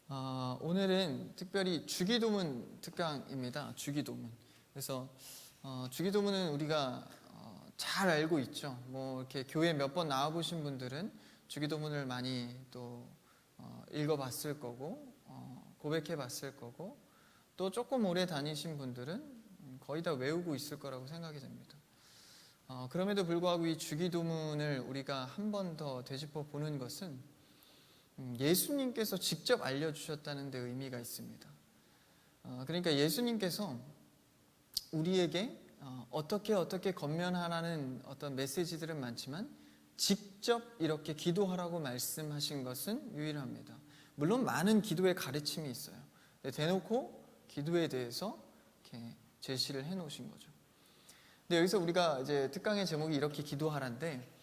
오늘은 특별히 주기도문 특강입니다. 주기도문. 그래서 주기도문은 우리가 잘 알고 있죠. 뭐 이렇게 교회 몇 번 나와보신 분들은 주기도문을 많이 또 읽어봤을 거고 고백해봤을 거고 또 조금 오래 다니신 분들은 거의 다 외우고 있을 거라고 생각이 됩니다. 그럼에도 불구하고 이 주기도문을 우리가 한 번 더 되짚어 보는 것은 예수님께서 직접 알려주셨다는 데 의미가 있습니다. 그러니까 예수님께서 우리에게 어떻게 겉면하라는 어떤 메시지들은 많지만 직접 이렇게 기도하라고 말씀하신 것은 유일합니다. 물론 많은 기도의 가르침이 있어요. 대놓고 기도에 대해서 이렇게 제시를 해 놓으신 거죠. 근데 여기서 우리가 이제 특강의 제목이 이렇게 기도하라인데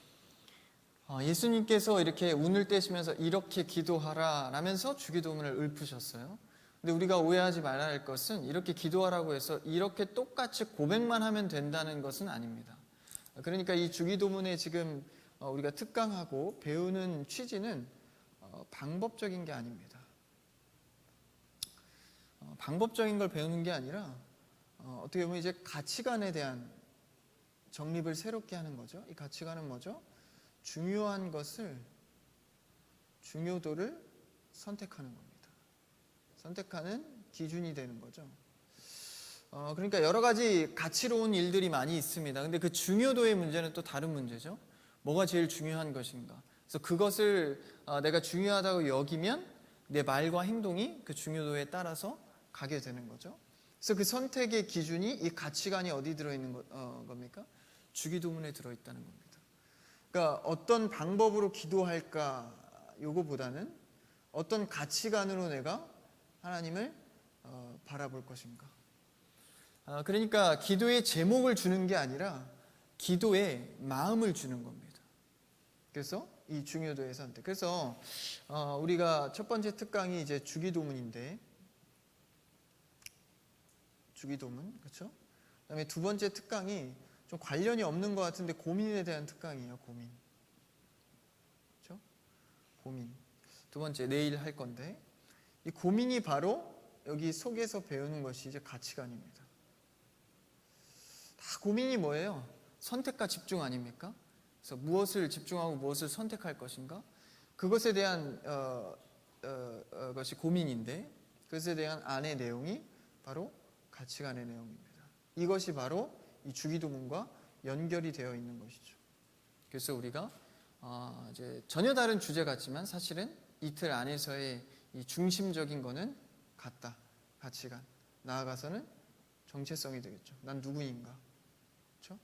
예수님께서 이렇게 운을 떼시면서 이렇게 기도하라 라면서 주기도문을 읊으셨어요. 근데 우리가 오해하지 말아야 할 것은 이렇게 기도하라고 해서 이렇게 똑같이 고백만 하면 된다는 것은 아닙니다. 그러니까 이 주기도문에 지금 우리가 특강하고 배우는 취지는 방법적인 게 아닙니다. 방법적인 걸 배우는 게 아니라 어떻게 보면 이제 가치관에 대한 정립을 새롭게 하는 거죠. 이 가치관은 뭐죠? 중요한 것을, 중요도를 선택하는 겁니다. 선택하는 기준이 되는 거죠. 그러니까 여러 가지 가치로운 일들이 많이 있습니다. 근데 그 중요도의 문제는 또 다른 문제죠. 뭐가 제일 중요한 것인가. 그래서 그것을 내가 중요하다고 여기면 내 말과 행동이 그 중요도에 따라서 가게 되는 거죠. 그래서 그 선택의 기준이 이 가치관이 어디 들어있는 겁니까? 주기도문에 들어있다는 겁니다. 그러니까 어떤 방법으로 기도할까 요거보다는 어떤 가치관으로 내가 하나님을 바라볼 것인가. 그러니까 기도의 제목을 주는 게 아니라 기도의 마음을 주는 겁니다. 그래서 이 중요도의 선택. 그래서 우리가 첫 번째 특강이 이제 주기도문인데, 주기도문, 그렇죠? 그다음에 두 번째 특강이 좀 관련이 없는 것 같은데 고민에 대한 특강이에요. 고민. 그렇죠? 고민. 두 번째 내일 할 건데 이 고민이 바로 여기 속에서 배우는 것이 이제 가치관입니다. 다 고민이 뭐예요? 선택과 집중 아닙니까? 그래서 무엇을 집중하고 무엇을 선택할 것인가? 그것에 대한 것이 고민인데 그것에 대한 안의 내용이 바로 가치관의 내용입니다. 이것이 바로 이 주기도문과 연결이 되어 있는 것이죠. 그래서 우리가 이제 전혀 다른 주제 같지만 사실은 이틀 안에서의 이 중심적인 거는 같다. 가치관. 나아가서는 정체성이 되겠죠. 난 누구인가? 그렇죠?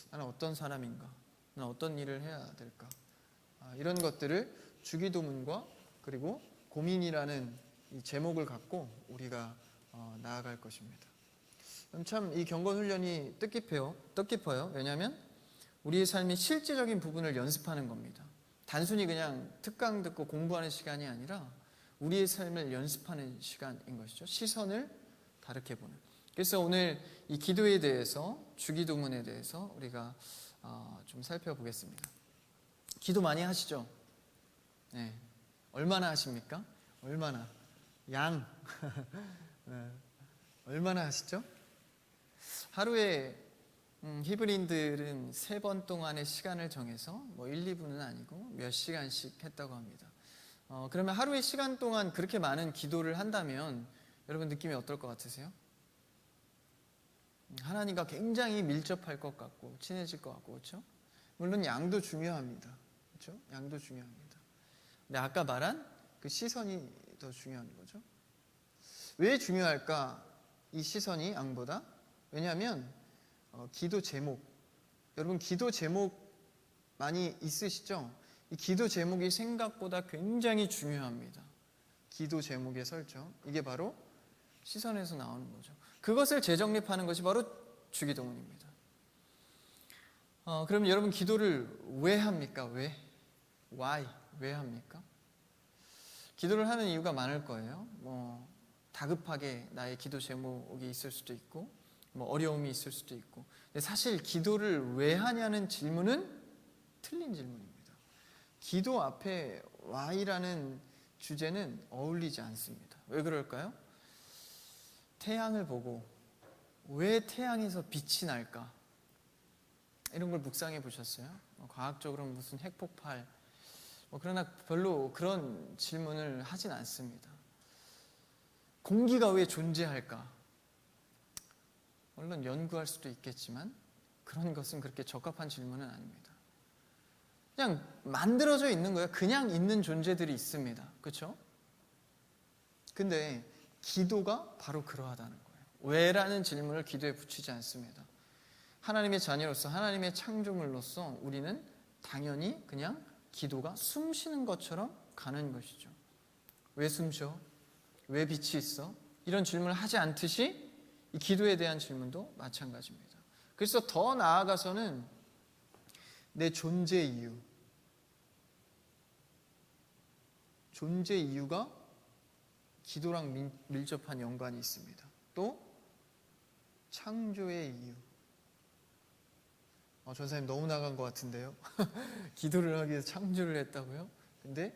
나는 어떤 사람인가? 나는 어떤 일을 해야 될까? 이런 것들을 주기도문과 그리고 고민이라는 이 제목을 갖고 우리가 나아갈 것입니다. 참 이 경건 훈련이 뜻깊어요. 왜냐하면 우리의 삶의 실제적인 부분을 연습하는 겁니다. 단순히 그냥 특강 듣고 공부하는 시간이 아니라 우리의 삶을 연습하는 시간인 것이죠. 시선을 다르게 보는. 그래서 오늘 이 기도에 대해서, 주기도문에 대해서 우리가 좀 살펴보겠습니다. 기도 많이 하시죠? 네. 얼마나 하십니까? 얼마나? 양. 네. 얼마나 하시죠? 하루에 히브리인들은 3번 동안의 시간을 정해서 뭐 1, 2분은 아니고 몇 시간씩 했다고 합니다. 그러면 하루의 시간 동안 그렇게 많은 기도를 한다면 여러분 느낌이 어떨 것 같으세요? 하나님과 굉장히 밀접할 것 같고 친해질 것 같고 그렇죠? 물론 양도 중요합니다. 그렇죠? 양도 중요합니다. 근데 아까 말한 그 시선이 더 중요한 거죠. 왜 중요할까? 이 시선이 양보다? 왜냐하면 기도 제목, 여러분 기도 제목 많이 있으시죠? 이 기도 제목이 생각보다 굉장히 중요합니다. 기도 제목의 설정, 이게 바로 시선에서 나오는 거죠. 그것을 재정립하는 것이 바로 주기도문입니다. 그럼 여러분 기도를 왜 합니까? 왜? Why? 왜 합니까? 기도를 하는 이유가 많을 거예요. 다급하게 나의 기도 제목이 있을 수도 있고 어려움이 있을 수도 있고. 근데 사실 기도를 왜 하냐는 질문은 틀린 질문입니다. 기도 앞에 why라는 주제는 어울리지 않습니다. 왜 그럴까요? 태양을 보고 왜 태양에서 빛이 날까? 이런 걸 묵상해 보셨어요? 과학적으로는 무슨 핵폭발, 그러나 별로 그런 질문을 하진 않습니다. 공기가 왜 존재할까? 물론 연구할 수도 있겠지만 그런 것은 그렇게 적합한 질문은 아닙니다. 그냥 만들어져 있는 거예요. 그냥 있는 존재들이 있습니다. 그렇죠? 근데 기도가 바로 그러하다는 거예요. 왜라는 질문을 기도에 붙이지 않습니다. 하나님의 자녀로서, 하나님의 창조물로서 우리는 당연히 그냥 기도가 숨 쉬는 것처럼 가는 것이죠. 왜 숨 쉬어? 왜 빛이 있어? 이런 질문을 하지 않듯이 이 기도에 대한 질문도 마찬가지입니다. 그래서 더 나아가서는 내 존재 이유가 기도랑 밀접한 연관이 있습니다. 또 창조의 이유. 전사님 너무 나간 것 같은데요. 기도를 하기 위해서 창조를 했다고요? 근데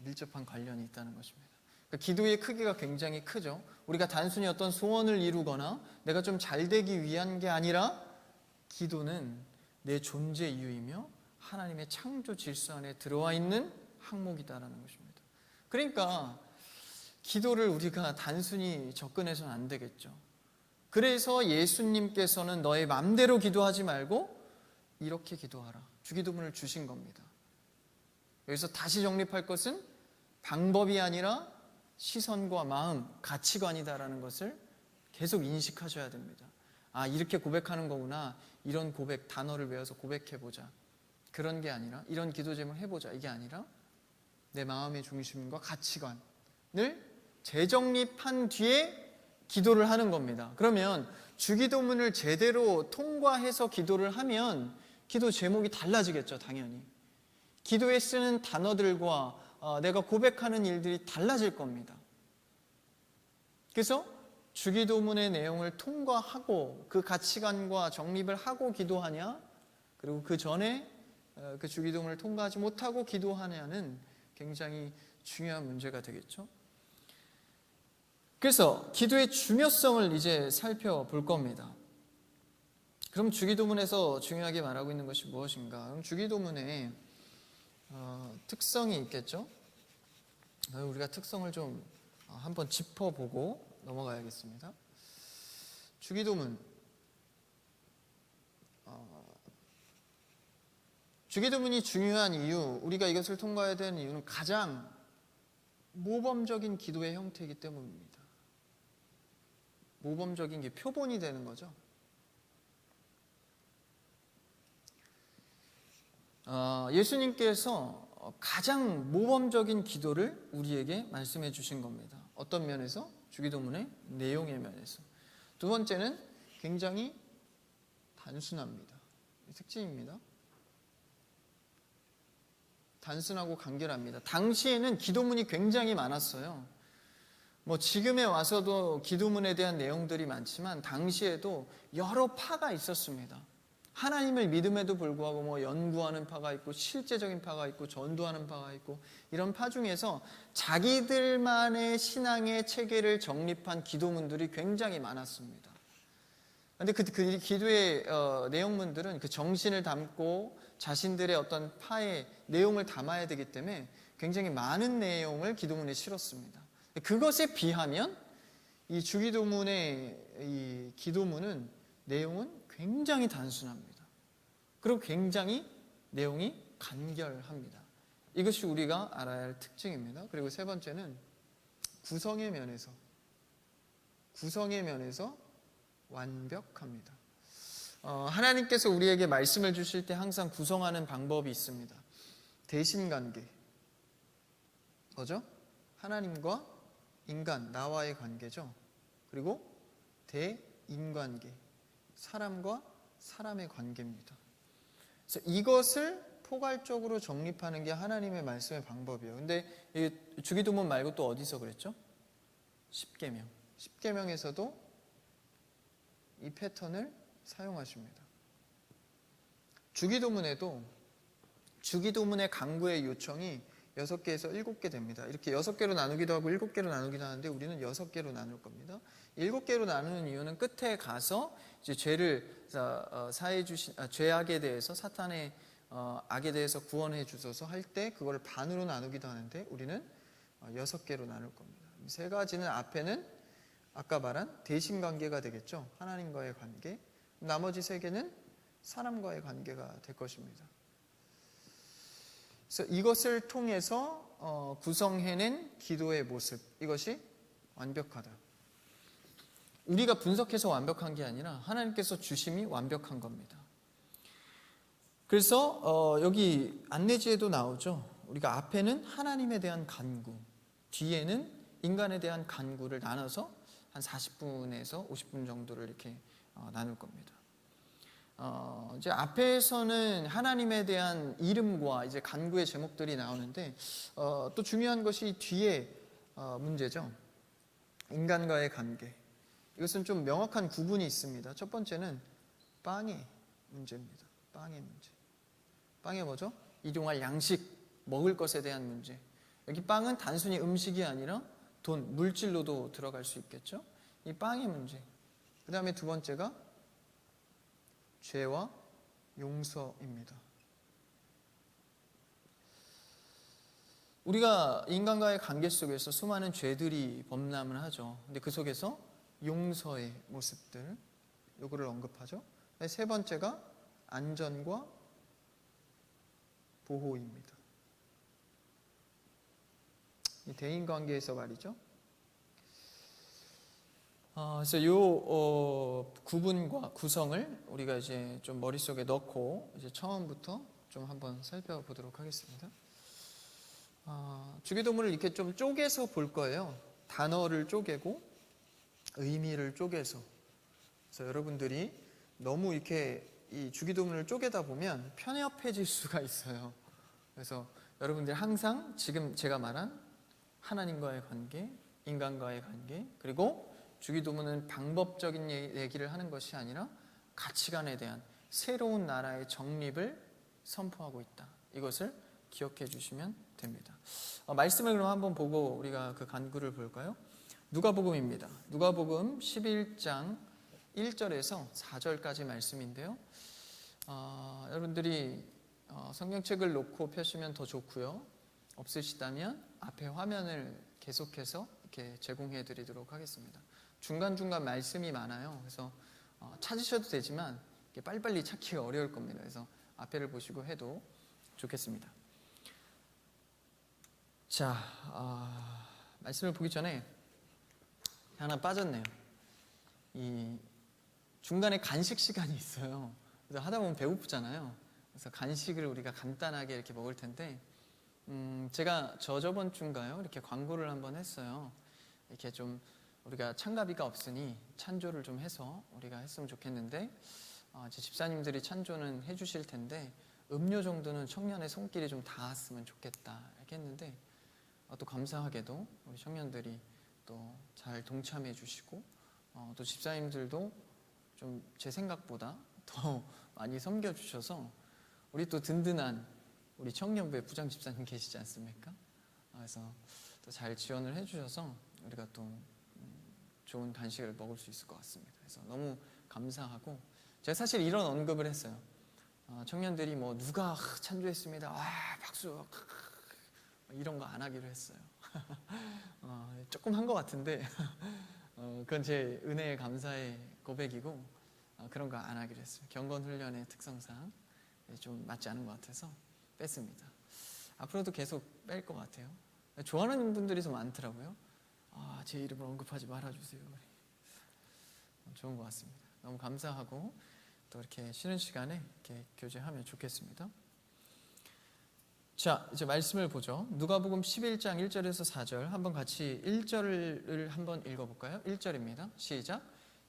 밀접한 관련이 있다는 것입니다. 그러니까 기도의 크기가 굉장히 크죠. 우리가 단순히 어떤 소원을 이루거나 내가 좀 잘 되기 위한 게 아니라 기도는 내 존재 이유이며 하나님의 창조 질서 안에 들어와 있는 항목이다라는 것입니다. 그러니까 기도를 우리가 단순히 접근해서는 안 되겠죠. 그래서 예수님께서는 너의 맘대로 기도하지 말고 이렇게 기도하라. 주기도문을 주신 겁니다. 여기서 다시 정립할 것은 방법이 아니라 시선과 마음, 가치관이다라는 것을 계속 인식하셔야 됩니다. 이렇게 고백하는 거구나. 이런 고백, 단어를 외워서 고백해보자. 그런 게 아니라, 이런 기도 제목 해보자. 이게 아니라 내 마음의 중심과 가치관을 재정립한 뒤에 기도를 하는 겁니다. 그러면 주기도문을 제대로 통과해서 기도를 하면 기도 제목이 달라지겠죠, 당연히. 기도에 쓰는 단어들과 내가 고백하는 일들이 달라질 겁니다. 그래서 주기도문의 내용을 통과하고 그 가치관과 정립을 하고 기도하냐, 그리고 그 전에 그 주기도문을 통과하지 못하고 기도하냐는 굉장히 중요한 문제가 되겠죠. 그래서 기도의 중요성을 이제 살펴볼 겁니다. 그럼 주기도문에서 중요하게 말하고 있는 것이 무엇인가? 그럼 주기도문에 특성이 있겠죠? 우리가 특성을 좀 한번 짚어보고 넘어가야겠습니다. 주기도문이 중요한 이유, 우리가 이것을 통과해야 되는 이유는 가장 모범적인 기도의 형태이기 때문입니다. 모범적인 게 표본이 되는 거죠. 예수님께서 가장 모범적인 기도를 우리에게 말씀해 주신 겁니다. 어떤 면에서? 주기도문의 내용의 면에서. 두 번째는 굉장히 단순합니다. 특징입니다. 단순하고 간결합니다. 당시에는 기도문이 굉장히 많았어요. 지금에 와서도 기도문에 대한 내용들이 많지만 당시에도 여러 파가 있었습니다. 하나님을 믿음에도 불구하고 연구하는 파가 있고 실제적인 파가 있고 전도하는 파가 있고 이런 파 중에서 자기들만의 신앙의 체계를 정립한 기도문들이 굉장히 많았습니다. 그런데 그 기도의 내용문들은 그 정신을 담고 자신들의 어떤 파의 내용을 담아야 되기 때문에 굉장히 많은 내용을 기도문에 실었습니다. 그것에 비하면 이 주기도문의 이 기도문은 내용은 굉장히 단순합니다. 그리고 굉장히 내용이 간결합니다. 이것이 우리가 알아야 할 특징입니다. 그리고 세 번째는 구성의 면에서 완벽합니다. 하나님께서 우리에게 말씀을 주실 때 항상 구성하는 방법이 있습니다. 대신관계, 뭐죠? 하나님과 인간, 나와의 관계죠. 그리고 대인관계, 사람과 사람의 관계입니다. 그래서 이것을 포괄적으로 정립하는 게 하나님의 말씀의 방법이에요. 근데 주기도문 말고 또 어디서 그랬죠? 십계명. 십계명에서도 이 패턴을 사용하십니다. 주기도문에도 주기도문의 강구의 요청이 6개에서 7개 됩니다. 이렇게 6개로 나누기도 하고 7개로 나누기도 하는데 우리는 6개로 나눌 겁니다. 7개로 나누는 이유는 끝에 가서 이제 죄를 사해 주신 죄악에 대해서 사탄의 악에 대해서 구원해 주소서 할 때 그걸 반으로 나누기도 하는데 우리는 6개로 나눌 겁니다. 이 세 가지는 앞에는 아까 말한 대신 관계가 되겠죠. 하나님과의 관계. 나머지 3개는 사람과의 관계가 될 것입니다. 그래서 이것을 통해서 구성해낸 기도의 모습, 이것이 완벽하다. 우리가 분석해서 완벽한 게 아니라 하나님께서 주심이 완벽한 겁니다. 그래서 여기 안내지에도 나오죠. 우리가 앞에는 하나님에 대한 간구, 뒤에는 인간에 대한 간구를 나눠서 한 40분에서 50분 정도를 이렇게 나눌 겁니다. 이제 앞에서는 하나님에 대한 이름과 이제 간구의 제목들이 나오는데 또 중요한 것이 뒤에 문제죠. 인간과의 관계. 이것은 좀 명확한 구분이 있습니다. 첫 번째는 빵의 문제입니다. 빵의 문제. 빵이 뭐죠? 일용할 양식, 먹을 것에 대한 문제. 여기 빵은 단순히 음식이 아니라 돈, 물질로도 들어갈 수 있겠죠? 이 빵의 문제. 그 다음에 두 번째가 죄와 용서입니다. 우리가 인간과의 관계 속에서 수많은 죄들이 범람을 하죠. 근데 그 속에서 용서의 모습들, 요거를 언급하죠. 세 번째가 안전과 보호입니다. 이 대인관계에서 말이죠. 그래서 이 구분과 구성을 우리가 이제 좀 머릿속에 넣고 이제 처음부터 좀 한번 살펴보도록 하겠습니다. 주기도문을 이렇게 좀 쪼개서 볼 거예요. 단어를 쪼개고 의미를 쪼개서. 그래서 여러분들이 너무 이렇게 이 주기도문을 쪼개다 보면 편협해질 수가 있어요. 그래서 여러분들이 항상 지금 제가 말한 하나님과의 관계, 인간과의 관계, 그리고 주기도문은 방법적인 얘기를 하는 것이 아니라 가치관에 대한 새로운 나라의 정립을 선포하고 있다. 이것을 기억해 주시면 됩니다. 말씀을 그럼 한번 보고 우리가 그 간구를 볼까요? 누가복음입니다. 누가복음 11장 1절에서 4절까지 말씀인데요. 여러분들이 성경책을 놓고 펴시면 더 좋고요. 없으시다면 앞에 화면을 계속해서 이렇게 제공해 드리도록 하겠습니다. 중간중간 말씀이 많아요. 그래서 찾으셔도 되지만 빨리빨리 찾기가 어려울 겁니다. 그래서 앞에를 보시고 해도 좋겠습니다. 자, 말씀을 보기 전에 하나 빠졌네요. 이 중간에 간식 시간이 있어요. 그래서 하다 보면 배고프잖아요. 그래서 간식을 우리가 간단하게 이렇게 먹을 텐데, 제가 저번 주인가요? 이렇게 광고를 한번 했어요. 이렇게 좀 우리가 찬가비가 없으니 찬조를 좀 해서 우리가 했으면 좋겠는데, 제 집사님들이 찬조는 해주실 텐데 음료 정도는 청년의 손길이 좀 닿았으면 좋겠다 이렇게 했는데, 또 감사하게도 우리 청년들이 또 잘 동참해 주시고, 또 집사님들도 좀 제 생각보다 더 많이 섬겨 주셔서 우리 또 든든한 우리 청년부의 부장 집사님 계시지 않습니까? 그래서 또 잘 지원을 해주셔서 우리가 또 좋은 간식을 먹을 수 있을 것 같습니다. 그래서 너무 감사하고, 제가 사실 이런 언급을 했어요. 청년들이 뭐 누가 찬조했습니다, 와 박수 이런 거 안 하기로 했어요. 조금 한 것 같은데 그건 제 은혜의 감사의 고백이고, 그런 거 안 하기로 했어요. 경건훈련의 특성상 좀 맞지 않은 것 같아서 뺐습니다. 앞으로도 계속 뺄 것 같아요. 좋아하는 분들이 좀 많더라고요. 제 이름을 언급하지 말아주세요. 좋은 것 같습니다. 너무 감사하고 또 이렇게 쉬는 시간에 이렇게 교제하면 좋겠습니다. 자, 이제 말씀을 보죠. 누가복음 11장 1절에서 4절 한번 같이 1절을 한번 읽어볼까요? 1절입니다. 시작.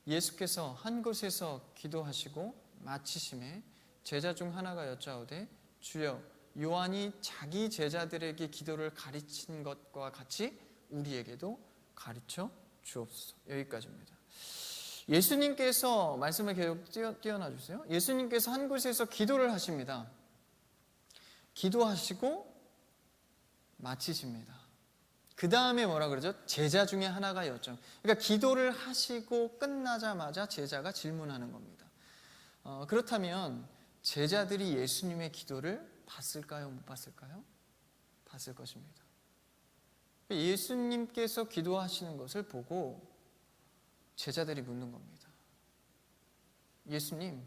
예수께서 한 곳에서 기도하시고 마치심에 제자 중 하나가 여짜오되 주여 요한이 자기 제자들에게 기도를 가르친 것과 같이 우리에게도 가르쳐 주옵소서. 여기까지입니다. 예수님께서 말씀을 계속 띄워놔 주세요. 예수님께서 한 곳에서 기도를 하십니다. 기도하시고 마치십니다. 그 다음에 뭐라 그러죠? 제자 중에 하나가 여쭤. 그러니까 기도를 하시고 끝나자마자 제자가 질문하는 겁니다. 그렇다면 제자들이 예수님의 기도를 봤을까요? 못 봤을까요? 봤을 것입니다. 예수님께서 기도하시는 것을 보고 제자들이 묻는 겁니다. 예수님,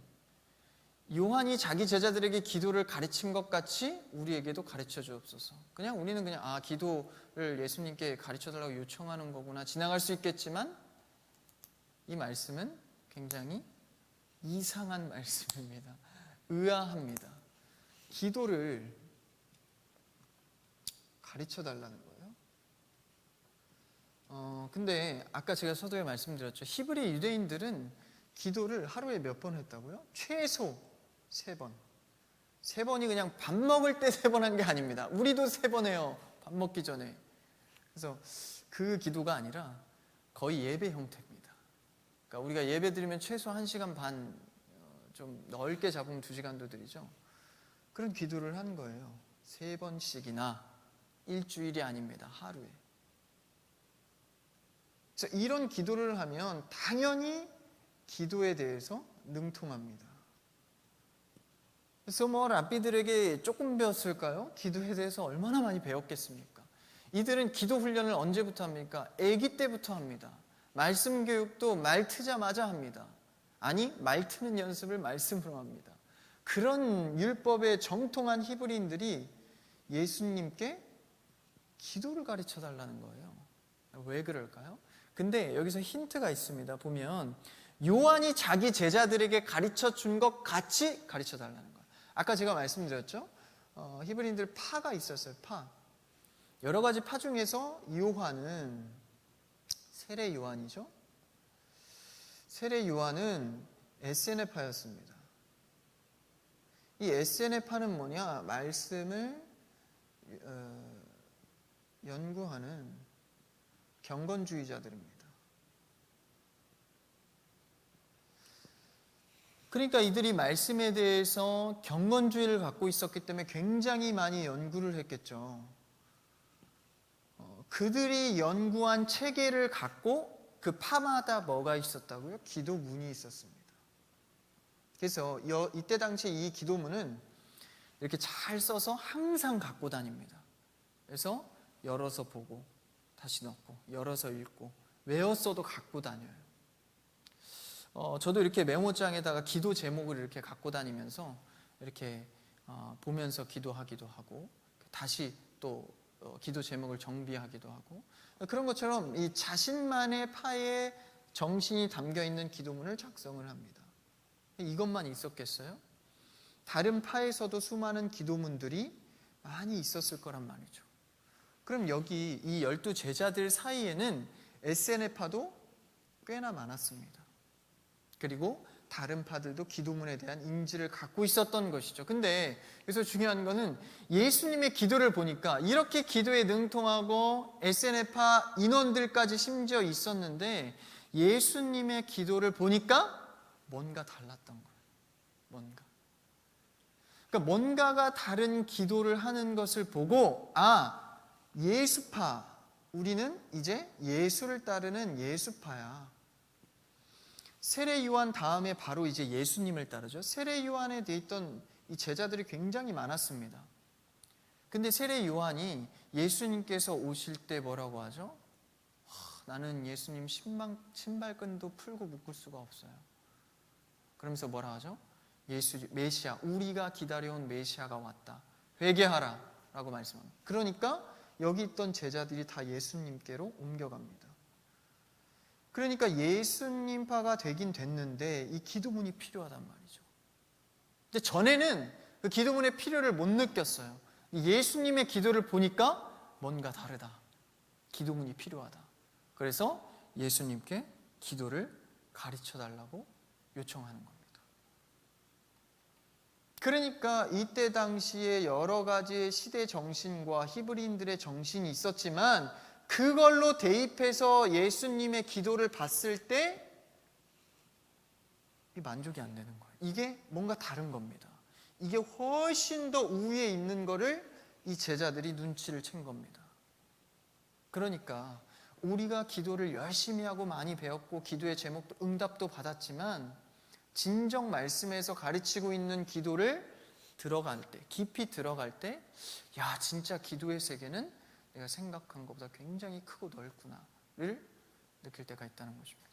요한이 자기 제자들에게 기도를 가르친 것 같이 우리에게도 가르쳐 주옵소서. 우리는 기도를 예수님께 가르쳐 달라고 요청하는 거구나 지나갈 수 있겠지만, 이 말씀은 굉장히 이상한 말씀입니다. 의아합니다. 기도를 가르쳐 달라는 거예요. 근데 아까 제가 서두에 말씀드렸죠. 히브리 유대인들은 기도를 하루에 몇 번 했다고요? 최소 3번. 3번이 그냥 밥 먹을 때 3번 한 게 아닙니다. 우리도 3번 해요. 밥 먹기 전에. 그래서 그 기도가 아니라 거의 예배 형태입니다. 그러니까 우리가 예배 드리면 최소 1시간 반, 좀 넓게 잡으면 2시간도 드리죠. 그런 기도를 한 거예요. 3번씩이나. 일주일이 아닙니다. 하루에. 그래서 이런 기도를 하면 당연히 기도에 대해서 능통합니다. 그래서 랍비들에게 조금 배웠을까요? 기도에 대해서 얼마나 많이 배웠겠습니까? 이들은 기도 훈련을 언제부터 합니까? 아기 때부터 합니다. 말씀 교육도 말 트자마자 합니다. 아니, 말 트는 연습을 말씀으로 합니다. 그런 율법에 정통한 히브리인들이 예수님께 기도를 가르쳐 달라는 거예요. 왜 그럴까요? 근데 여기서 힌트가 있습니다. 보면 요한이 자기 제자들에게 가르쳐 준 것 같이 가르쳐 달라는 거예요. 아까 제가 말씀드렸죠? 히브리인들 파가 있었어요. 파. 여러 가지 파 중에서 요한은 세례 요한이죠. 세례 요한은 에세네파였습니다. 이 에세네파는 뭐냐? 말씀을 연구하는 경건주의자들입니다. 그러니까 이들이 말씀에 대해서 경건주의를 갖고 있었기 때문에 굉장히 많이 연구를 했겠죠. 그들이 연구한 체계를 갖고 그 파마다 뭐가 있었다고요? 기도문이 있었습니다. 그래서 이때 당시에 이 기도문은 이렇게 잘 써서 항상 갖고 다닙니다. 그래서 열어서 보고 다시 넣고 열어서 읽고 외웠어도 갖고 다녀요. 저도 이렇게 메모장에다가 기도 제목을 이렇게 갖고 다니면서 이렇게 보면서 기도하기도 하고 다시 또 기도 제목을 정비하기도 하고 그런 것처럼 이 자신만의 파에 정신이 담겨 있는 기도문을 작성을 합니다. 이것만 있었겠어요? 다른 파에서도 수많은 기도문들이 많이 있었을 거란 말이죠. 그럼 여기 이 12 제자들 사이에는 에세네파도 꽤나 많았습니다. 그리고 다른 파들도 기도문에 대한 인지를 갖고 있었던 것이죠. 근데 여기서 중요한 거는 예수님의 기도를 보니까 이렇게 기도에 능통하고 에세네파 인원들까지 심지어 있었는데 예수님의 기도를 보니까 뭔가 달랐던 거예요. 그러니까 뭔가가 다른 기도를 하는 것을 보고 예수파, 우리는 이제 예수를 따르는 예수파야. 세례 요한 다음에 바로 이제 예수님을 따르죠. 세례 요한에 대해 있던 이 제자들이 굉장히 많았습니다. 근데 세례 요한이 예수님께서 오실 때 뭐라고 하죠? 나는 예수님 신발끈도 풀고 묶을 수가 없어요. 그러면서 뭐라 하죠? 메시아, 우리가 기다려온 메시아가 왔다. 회개하라 라고 말씀합니다. 그러니까 여기 있던 제자들이 다 예수님께로 옮겨갑니다. 그러니까 예수님파가 되긴 됐는데 이 기도문이 필요하단 말이죠. 근데 전에는 그 기도문의 필요를 못 느꼈어요. 예수님의 기도를 보니까 뭔가 다르다. 기도문이 필요하다. 그래서 예수님께 기도를 가르쳐 달라고 요청하는 겁니다. 그러니까 이때 당시에 여러 가지의 시대 정신과 히브리인들의 정신이 있었지만 그걸로 대입해서 예수님의 기도를 봤을 때 만족이 안 되는 거예요. 이게 뭔가 다른 겁니다. 이게 훨씬 더 우위에 있는 거를 이 제자들이 눈치를 챈 겁니다. 그러니까 우리가 기도를 열심히 하고 많이 배웠고 기도의 제목도 응답도 받았지만 진정 말씀에서 가르치고 있는 기도를 들어갈 때, 깊이 들어갈 때, 야, 진짜 기도의 세계는 내가 생각한 것보다 굉장히 크고 넓구나를 느낄 때가 있다는 것입니다.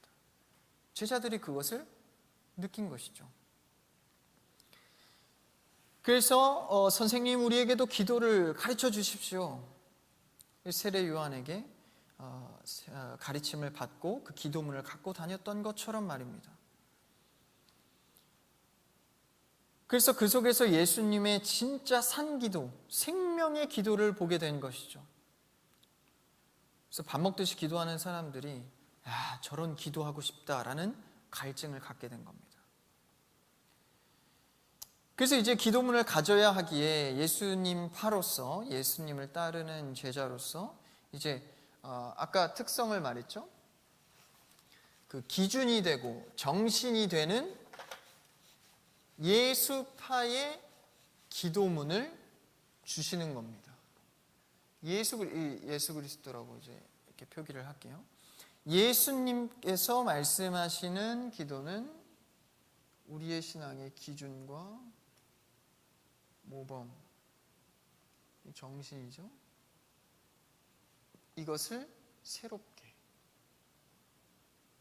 제자들이 그것을 느낀 것이죠. 그래서 선생님, 우리에게도 기도를 가르쳐 주십시오. 세례 요한에게 가르침을 받고 그 기도문을 갖고 다녔던 것처럼 말입니다. 그래서 그 속에서 예수님의 진짜 산기도, 생명의 기도를 보게 된 것이죠. 그래서 밥 먹듯이 기도하는 사람들이 야, 저런 기도하고 싶다라는 갈증을 갖게 된 겁니다. 그래서 이제 기도문을 가져야 하기에 예수님 파로서, 예수님을 따르는 제자로서 이제 아까 특성을 말했죠. 그 기준이 되고 정신이 되는 예수파의 기도문을 주시는 겁니다. 예수 그리스도라고 이제 이렇게 표기를 할게요. 예수님께서 말씀하시는 기도는 우리의 신앙의 기준과 모범, 정신이죠. 이것을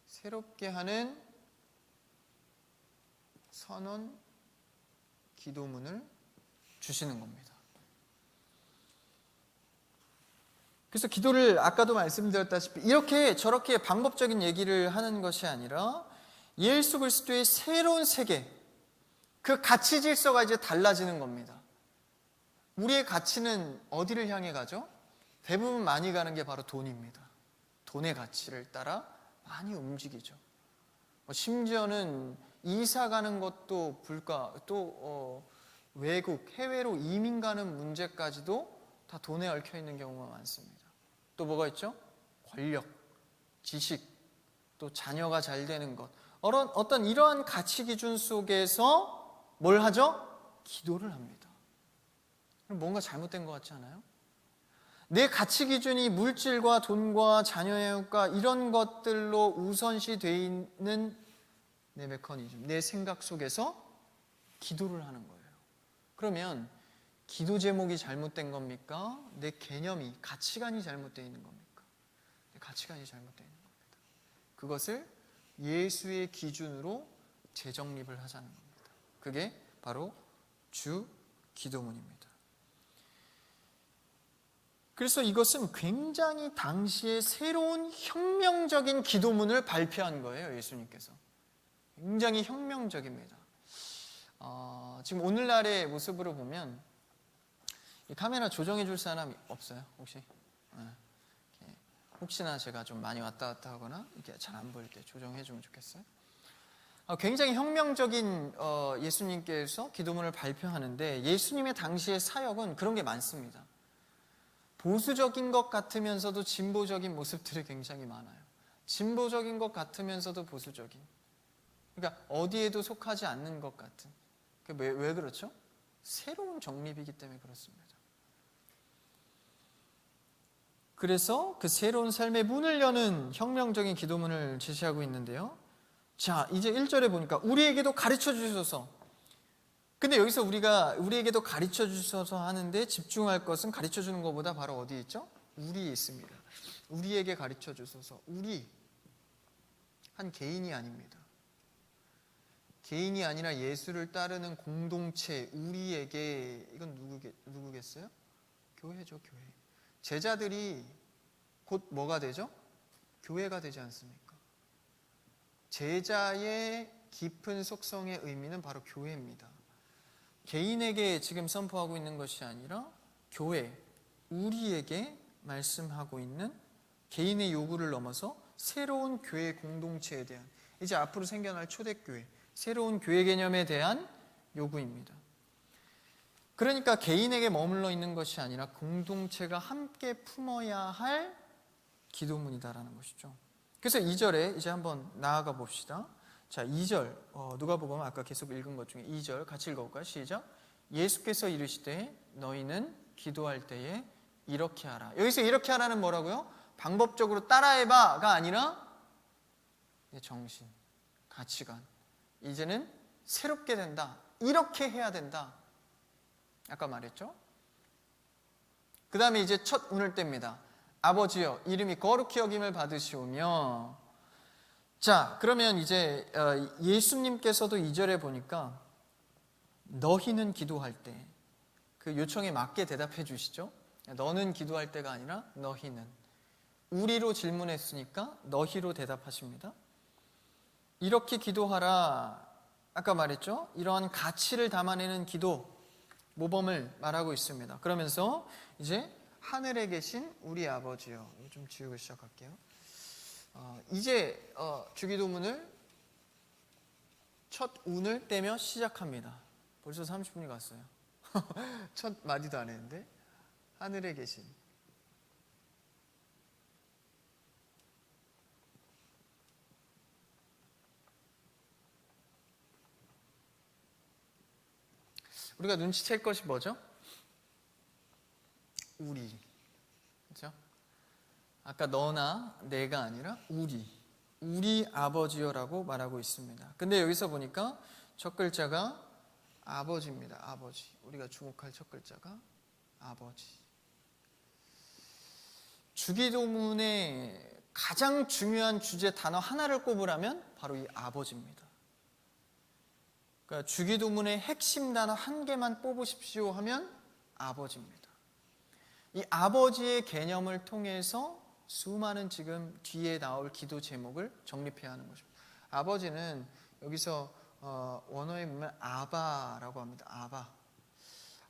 새롭게 하는 선언 기도문을 주시는 겁니다. 그래서 기도를 아까도 말씀드렸다시피 이렇게 저렇게 방법적인 얘기를 하는 것이 아니라 예수 그리스도의 새로운 세계, 그 가치 질서가 이제 달라지는 겁니다. 우리의 가치는 어디를 향해 가죠? 대부분 많이 가는 게 바로 돈입니다. 돈의 가치를 따라 많이 움직이죠. 심지어는 이사 가는 것도 또 외국, 해외로 이민 가는 문제까지도 다 돈에 얽혀 있는 경우가 많습니다. 또 뭐가 있죠? 권력, 지식, 또 자녀가 잘 되는 것. 어떤 이러한 가치 기준 속에서 뭘 하죠? 기도를 합니다. 뭔가 잘못된 것 같지 않아요? 내 가치 기준이 물질과 돈과 자녀의 효과 이런 것들로 우선시 되어 있는 내 메커니즘, 내 생각 속에서 기도를 하는 거예요. 그러면 기도 제목이 잘못된 겁니까? 내 개념이, 가치관이 잘못되어 있는 겁니까? 내 가치관이 잘못되어 있는 겁니다. 그것을 예수의 기준으로 재정립을 하자는 겁니다. 그게 바로 주 기도문입니다. 그래서 이것은 굉장히 당시에 새로운 혁명적인 기도문을 발표한 거예요. 예수님께서. 굉장히 혁명적입니다. 지금 오늘날의 모습으로 보면 이 카메라 조정해 줄 사람 없어요? 혹시? 혹시나 제가 좀 많이 왔다 갔다 하거나 이렇게 잘 안 보일 때 조정해 주면 좋겠어요. 굉장히 혁명적인 예수님께서 기도문을 발표하는데 예수님의 당시의 사역은 그런 게 많습니다. 보수적인 것 같으면서도 진보적인 모습들이 굉장히 많아요. 진보적인 것 같으면서도 보수적인. 그러니까 어디에도 속하지 않는 것 같은. 왜 그렇죠? 새로운 정립이기 때문에 그렇습니다. 그래서 그 새로운 삶의 문을 여는 혁명적인 기도문을 제시하고 있는데요. 자, 이제 1절에 보니까 우리에게도 가르쳐 주셔서. 근데 여기서 우리에게도 가르쳐 주셔서 하는데 집중할 것은 가르쳐 주는 것보다 바로 어디에 있죠? 우리에 있습니다. 우리에게 가르쳐 주셔서. 우리, 한 개인이 아닙니다. 개인이 아니라 예수를 따르는 공동체, 우리에게, 이건 누구겠어요? 교회죠, 교회. 제자들이 곧 뭐가 되죠? 교회가 되지 않습니까? 제자의 깊은 속성의 의미는 바로 교회입니다. 개인에게 지금 선포하고 있는 것이 아니라 교회, 우리에게 말씀하고 있는 개인의 요구를 넘어서 새로운 교회 공동체에 대한, 이제 앞으로 생겨날 초대교회, 새로운 교회 개념에 대한 요구입니다. 그러니까 개인에게 머물러 있는 것이 아니라 공동체가 함께 품어야 할 기도문이다라는 것이죠. 그래서 2절에 이제 한번 나아가 봅시다. 자, 2절 누가복음 아까 계속 읽은 것 중에 2절 같이 읽어볼까요? 시작. 예수께서 이르시되 너희는 기도할 때에 이렇게 하라. 여기서 이렇게 하라는 뭐라고요? 방법적으로 따라해봐가 아니라 내 정신, 가치관, 이제는 새롭게 된다. 이렇게 해야 된다. 아까 말했죠? 그 다음에 이제 첫 운을 뗍니다. 아버지여 이름이 거룩히 여김을 받으시오며. 자, 그러면 이제 예수님께서도 2절에 보니까 너희는 기도할 때 그 요청에 맞게 대답해 주시죠. 너는 기도할 때가 아니라 너희는. 우리로 질문했으니까 너희로 대답하십니다. 이렇게 기도하라. 아까 말했죠. 이러한 가치를 담아내는 기도 모범을 말하고 있습니다. 그러면서 이제 하늘에 계신 우리 아버지요. 이거 좀 지우고 시작할게요. 이제 주기도문을 첫 운을 떼며 시작합니다. 벌써 30분이 갔어요. 첫 마디도 안 했는데. 하늘에 계신. 우리가 눈치챌 것이 뭐죠? 우리. 그렇죠? 아까 너나 내가 아니라 우리 아버지요라고 말하고 있습니다. 근데 여기서 보니까 첫 글자가 아버지입니다. 아버지. 우리가 주목할 첫 글자가 아버지. 주기도문의 가장 중요한 주제 단어 하나를 꼽으라면 바로 이 아버지입니다. 그러니까 주기도문의 핵심 단어 한 개만 뽑으십시오 하면 아버지입니다. 이 아버지의 개념을 통해서 수많은 지금 뒤에 나올 기도 제목을 정립해야 하는 것입니다. 아버지는 여기서 원어에 보면 아바라고 합니다.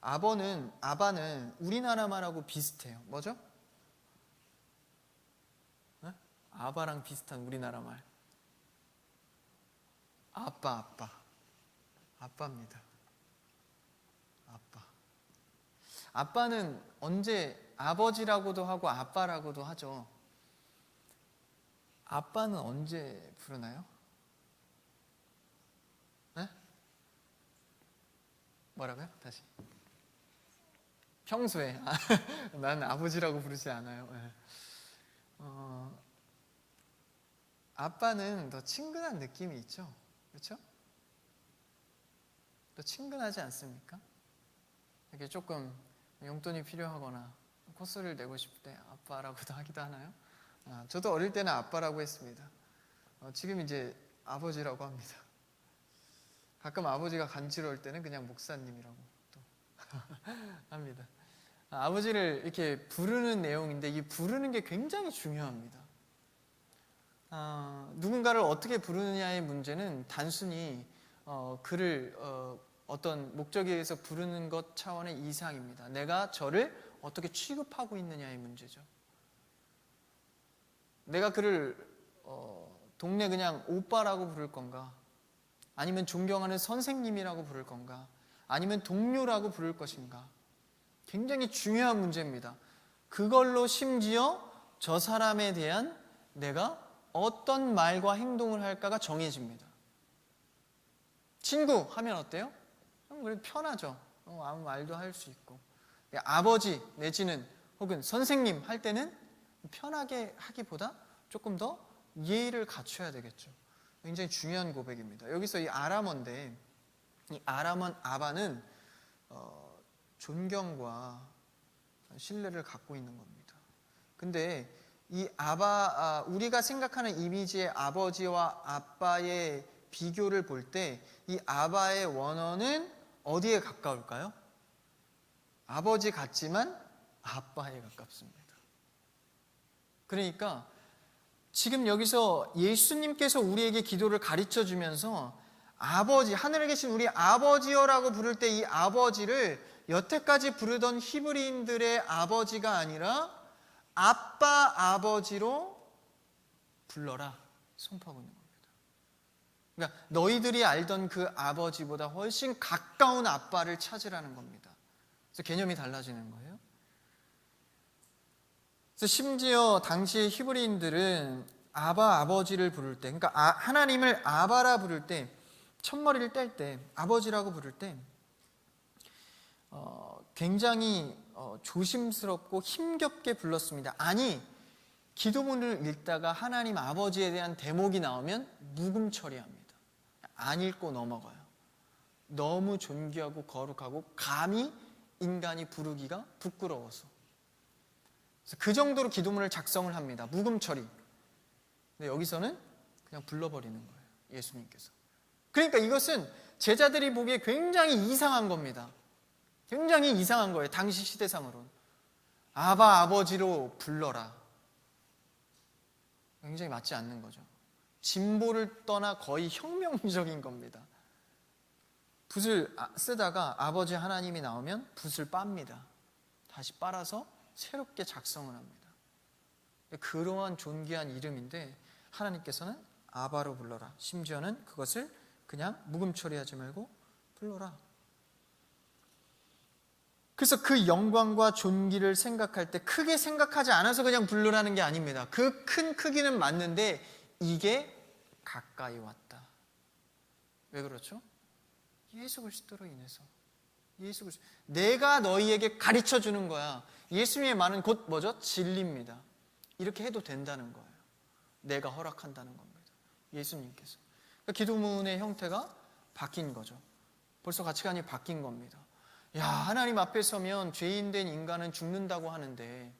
아바는 우리나라 말하고 비슷해요. 뭐죠? 네? 아바랑 비슷한 우리나라 말. 아빠입니다. 아빠는 언제 아버지라고도 하고 아빠라고도 하죠. 아빠는 언제 부르나요? 네? 뭐라고요? 다시. 평소에. 나는 아버지라고 부르지 않아요. 네. 아빠는 더 친근한 느낌이 있죠. 그렇죠? 더 친근하지 않습니까? 이렇게 조금 용돈이 필요하거나 콧소리를 내고 싶을 때 아빠라고도 하기도 하나요? 저도 어릴 때는 아빠라고 했습니다. 지금 이제 아버지라고 합니다. 가끔 아버지가 간지러울 때는 그냥 목사님이라고 또 합니다. 아버지를 이렇게 부르는 내용인데 이 부르는 게 굉장히 중요합니다. 누군가를 어떻게 부르느냐의 문제는 단순히 그를 어떤 목적에 의해서 부르는 것 차원의 이상입니다. 내가 저를 어떻게 취급하고 있느냐의 문제죠. 내가 그를 동네 그냥 오빠라고 부를 건가? 아니면 존경하는 선생님이라고 부를 건가? 아니면 동료라고 부를 것인가? 굉장히 중요한 문제입니다. 그걸로 심지어 저 사람에 대한 내가 어떤 말과 행동을 할까가 정해집니다. 친구 하면 어때요? 그래도 편하죠. 아무 말도 할 수 있고. 아버지 내지는 혹은 선생님 할 때는 편하게 하기보다 조금 더 예의를 갖춰야 되겠죠. 굉장히 중요한 고백입니다. 여기서 이 아람어인데 이 아람어 아바는 존경과 신뢰를 갖고 있는 겁니다. 근데 이 우리가 생각하는 이미지의 아버지와 아빠의 비교를 볼 때 이 아바의 원어는 어디에 가까울까요? 아버지 같지만 아빠에 가깝습니다. 그러니까 지금 여기서 예수님께서 우리에게 기도를 가르쳐 주면서 아버지, 하늘에 계신 우리 아버지여라고 부를 때 이 아버지를 여태까지 부르던 히브리인들의 아버지가 아니라 아빠 아버지로 불러라 선포하고 있는 겁니다. 그러니까 너희들이 알던 그 아버지보다 훨씬 가까운 아빠를 찾으라는 겁니다. 그래서 개념이 달라지는 거예요. 그래서 심지어 당시의 히브리인들은 아버지를 부를 때, 그러니까 하나님을 아바라 부를 때, 첫머리를 뗄 때, 아버지라고 부를 때 굉장히 조심스럽고 힘겹게 불렀습니다. 아니, 기도문을 읽다가 하나님 아버지에 대한 대목이 나오면 묵음 처리합니다. 안 읽고 넘어가요. 너무 존귀하고 거룩하고 감히 인간이 부르기가 부끄러워서. 그래서 그 정도로 기도문을 작성을 합니다. 묵음 처리. 근데 여기서는 그냥 불러버리는 거예요, 예수님께서. 그러니까 이것은 제자들이 보기에 굉장히 이상한 겁니다. 굉장히 이상한 거예요, 당시 시대상으로는. 아바, 아버지로 불러라. 굉장히 맞지 않는 거죠. 진보를 떠나 거의 혁명적인 겁니다. 붓을 쓰다가 아버지 하나님이 나오면 붓을 빱니다. 다시 빨아서 새롭게 작성을 합니다. 그러한 존귀한 이름인데 하나님께서는 아바로 불러라. 심지어는 그것을 그냥 묵음 처리하지 말고 불러라. 그래서 그 영광과 존귀를 생각할 때 크게 생각하지 않아서 그냥 부르라는 게 아닙니다. 그 큰 크기는 맞는데 이게 가까이 왔다. 왜 그렇죠? 예수 그리스도로 인해서. 예수 그리스도. 내가 너희에게 가르쳐 주는 거야. 예수님의 말은 곧 뭐죠? 진리입니다. 이렇게 해도 된다는 거예요. 내가 허락한다는 겁니다. 예수님께서. 그러니까 기도문의 형태가 바뀐 거죠. 벌써 가치관이 바뀐 겁니다. 야, 하나님 앞에 서면 죄인된 인간은 죽는다고 하는데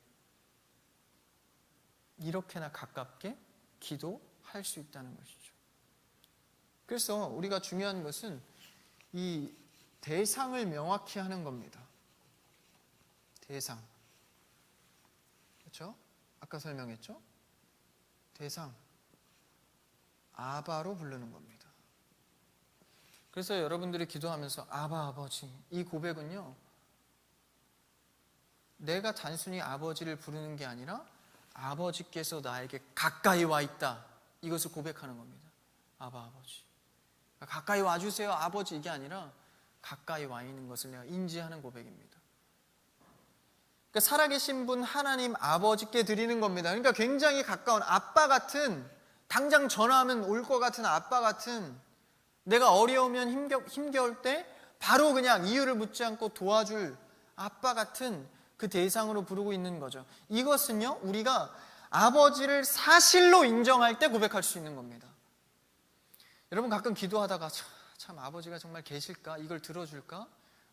이렇게나 가깝게 기도할 수 있다는 것이죠. 그래서 우리가 중요한 것은 이 대상을 명확히 하는 겁니다. 대상. 그렇죠? 아까 설명했죠? 대상. 아바로 부르는 겁니다. 그래서 여러분들이 기도하면서 아바 아버지, 이 고백은요, 내가 단순히 아버지를 부르는 게 아니라 아버지께서 나에게 가까이 와 있다, 이것을 고백하는 겁니다. 아바 아버지, 가까이 와주세요 아버지, 이게 아니라 가까이 와 있는 것을 내가 인지하는 고백입니다. 그러니까 살아계신 분 하나님 아버지께 드리는 겁니다. 그러니까 굉장히 가까운 아빠 같은, 당장 전화하면 올 것 같은 아빠 같은, 내가 어려우면 힘겨울 때 바로 그냥 이유를 묻지 않고 도와줄 아빠 같은 그 대상으로 부르고 있는 거죠. 이것은요, 우리가 아버지를 사실로 인정할 때 고백할 수 있는 겁니다. 여러분 가끔 기도하다가 참 아버지가 정말 계실까? 이걸 들어줄까?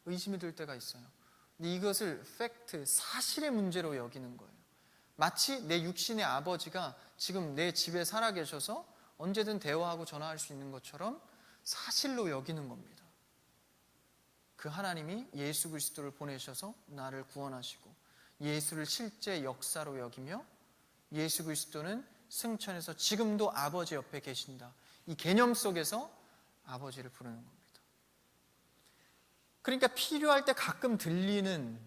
의심이 들 때가 있어요. 근데 이것을 팩트, 사실의 문제로 여기는 거예요. 마치 내 육신의 아버지가 지금 내 집에 살아계셔서 언제든 대화하고 전화할 수 있는 것처럼 사실로 여기는 겁니다. 그 하나님이 예수 그리스도를 보내셔서 나를 구원하시고 예수를 실제 역사로 여기며 예수 그리스도는 승천해서 지금도 아버지 옆에 계신다. 이 개념 속에서 아버지를 부르는 겁니다. 그러니까 필요할 때 가끔 들리는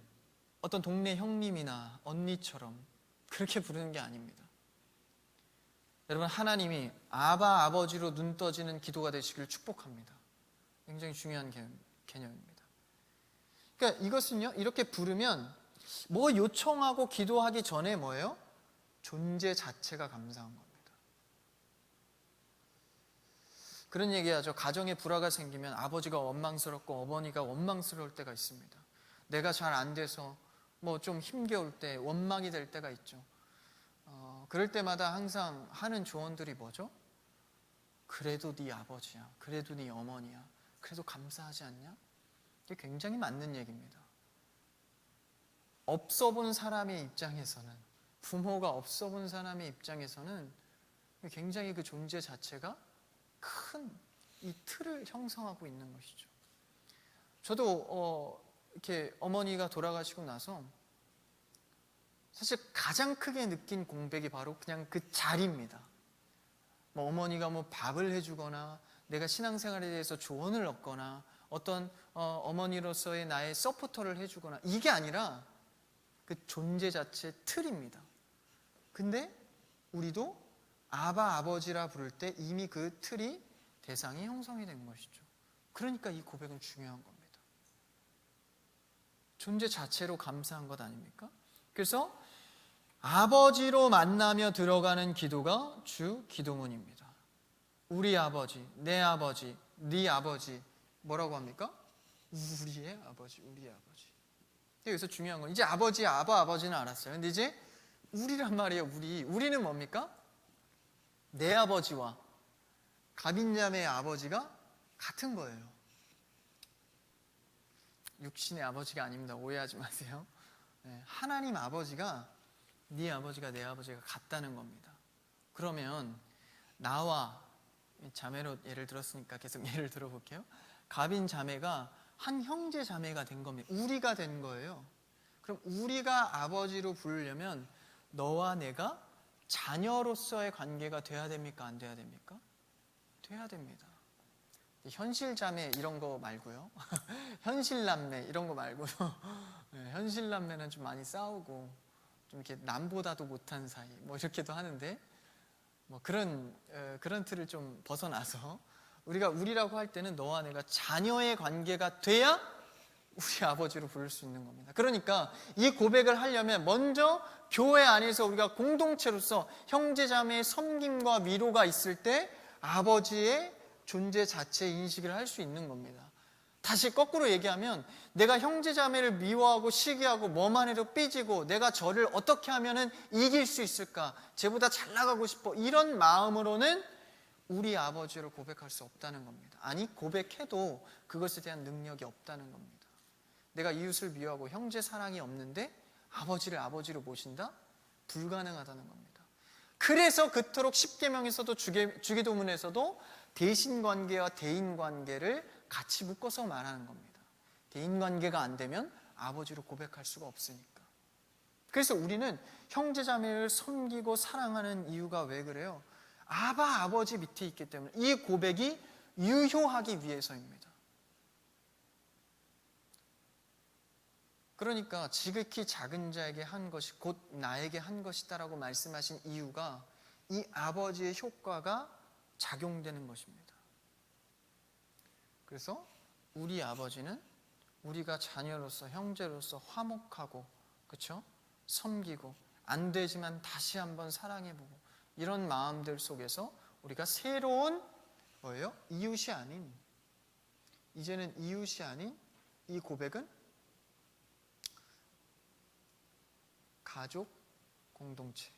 어떤 동네 형님이나 언니처럼 그렇게 부르는 게 아닙니다. 여러분, 하나님이 아바 아버지로 눈 떠지는 기도가 되시길 축복합니다. 굉장히 중요한 개념입니다. 그러니까 이것은요, 이렇게 부르면 뭐 요청하고 기도하기 전에 뭐예요? 존재 자체가 감사한 겁니다. 그런 얘기하죠. 가정에 불화가 생기면 아버지가 원망스럽고 어머니가 원망스러울 때가 있습니다. 내가 잘 안 돼서 뭐 좀 힘겨울 때 원망이 될 때가 있죠. 그럴 때마다 항상 하는 조언들이 뭐죠? 그래도 네 아버지야, 그래도 네 어머니야, 그래도 감사하지 않냐? 이게 굉장히 맞는 얘기입니다. 없어 본 사람의 입장에서는, 부모가 없어 본 사람의 입장에서는 굉장히 그 존재 자체가 큰 이 틀을 형성하고 있는 것이죠. 저도 이렇게 어머니가 돌아가시고 나서 사실 가장 크게 느낀 공백이 바로 그냥 그 자리입니다. 뭐 어머니가 뭐 밥을 해주거나 내가 신앙생활에 대해서 조언을 얻거나 어떤 어머니로서의 나의 서포터를 해주거나 이게 아니라 그 존재 자체의 틀입니다. 근데 우리도 아바 아버지라 부를 때 이미 그 틀이 대상이 형성이 된 것이죠. 그러니까 이 고백은 중요한 겁니다. 존재 자체로 감사한 것 아닙니까? 그래서 아버지로 만나며 들어가는 기도가 주 기도문입니다. 우리 아버지, 내 아버지, 네 아버지, 뭐라고 합니까? 우리의 아버지, 우리의 아버지. 여기서 중요한 건 이제 아버지, 아버지는 알았어요. 근데 이제 우리란 말이에요. 우리는 뭡니까? 내 아버지와 가빈자매의 아버지가 같은 거예요. 육신의 아버지가 아닙니다. 오해하지 마세요. 하나님 아버지가 네 아버지가 내 아버지가 같다는 겁니다. 그러면 나와 자매로 예를 들었으니까 계속 예를 들어볼게요. 가빈 자매가 한 형제 자매가 된 겁니다. 우리가 된 거예요. 그럼 우리가 아버지로 부르려면 너와 내가 자녀로서의 관계가 돼야 됩니까? 안 돼야 됩니까? 돼야 됩니다. 현실 자매 이런 거 말고요. 현실 남매 이런 거 말고요. 현실 남매는 좀 많이 싸우고 좀 이렇게 남보다도 못한 사이 뭐 이렇게도 하는데 뭐 그런 틀을 좀 벗어나서 우리라고 할 때는 너와 내가 자녀의 관계가 돼야 우리 아버지로 부를 수 있는 겁니다. 그러니까 이 고백을 하려면 먼저 교회 안에서 우리가 공동체로서 형제자매의 섬김과 위로가 있을 때 아버지의 존재 자체 인식을 할 수 있는 겁니다. 다시 거꾸로 얘기하면 내가 형제자매를 미워하고 시기하고 뭐만 해도 삐지고 내가 저를 어떻게 하면 이길 수 있을까, 쟤보다 잘 나가고 싶어, 이런 마음으로는 우리 아버지를 고백할 수 없다는 겁니다. 아니 고백해도 그것에 대한 능력이 없다는 겁니다. 내가 이웃을 미워하고 형제 사랑이 없는데 아버지를 아버지로 모신다? 불가능하다는 겁니다. 그래서 그토록 십계명에서도 주기도문에서도 대신관계와 대인관계를 같이 묶어서 말하는 겁니다. 대인관계가 안 되면 아버지로 고백할 수가 없으니까. 그래서 우리는 형제자매를 섬기고 사랑하는 이유가 왜 그래요? 아버지 밑에 있기 때문에 이 고백이 유효하기 위해서입니다. 그러니까 지극히 작은 자에게 한 것이 곧 나에게 한 것이다라고 말씀하신 이유가 이 아버지의 효과가 작용되는 것입니다. 그래서 우리 아버지는 우리가 자녀로서 형제로서 화목하고 그렇죠? 섬기고 안 되지만 다시 한번 사랑해보고 이런 마음들 속에서 우리가 새로운 뭐예요? 이웃이 아닌, 이제는 이웃이 아닌 이 고백은 가족 공동체.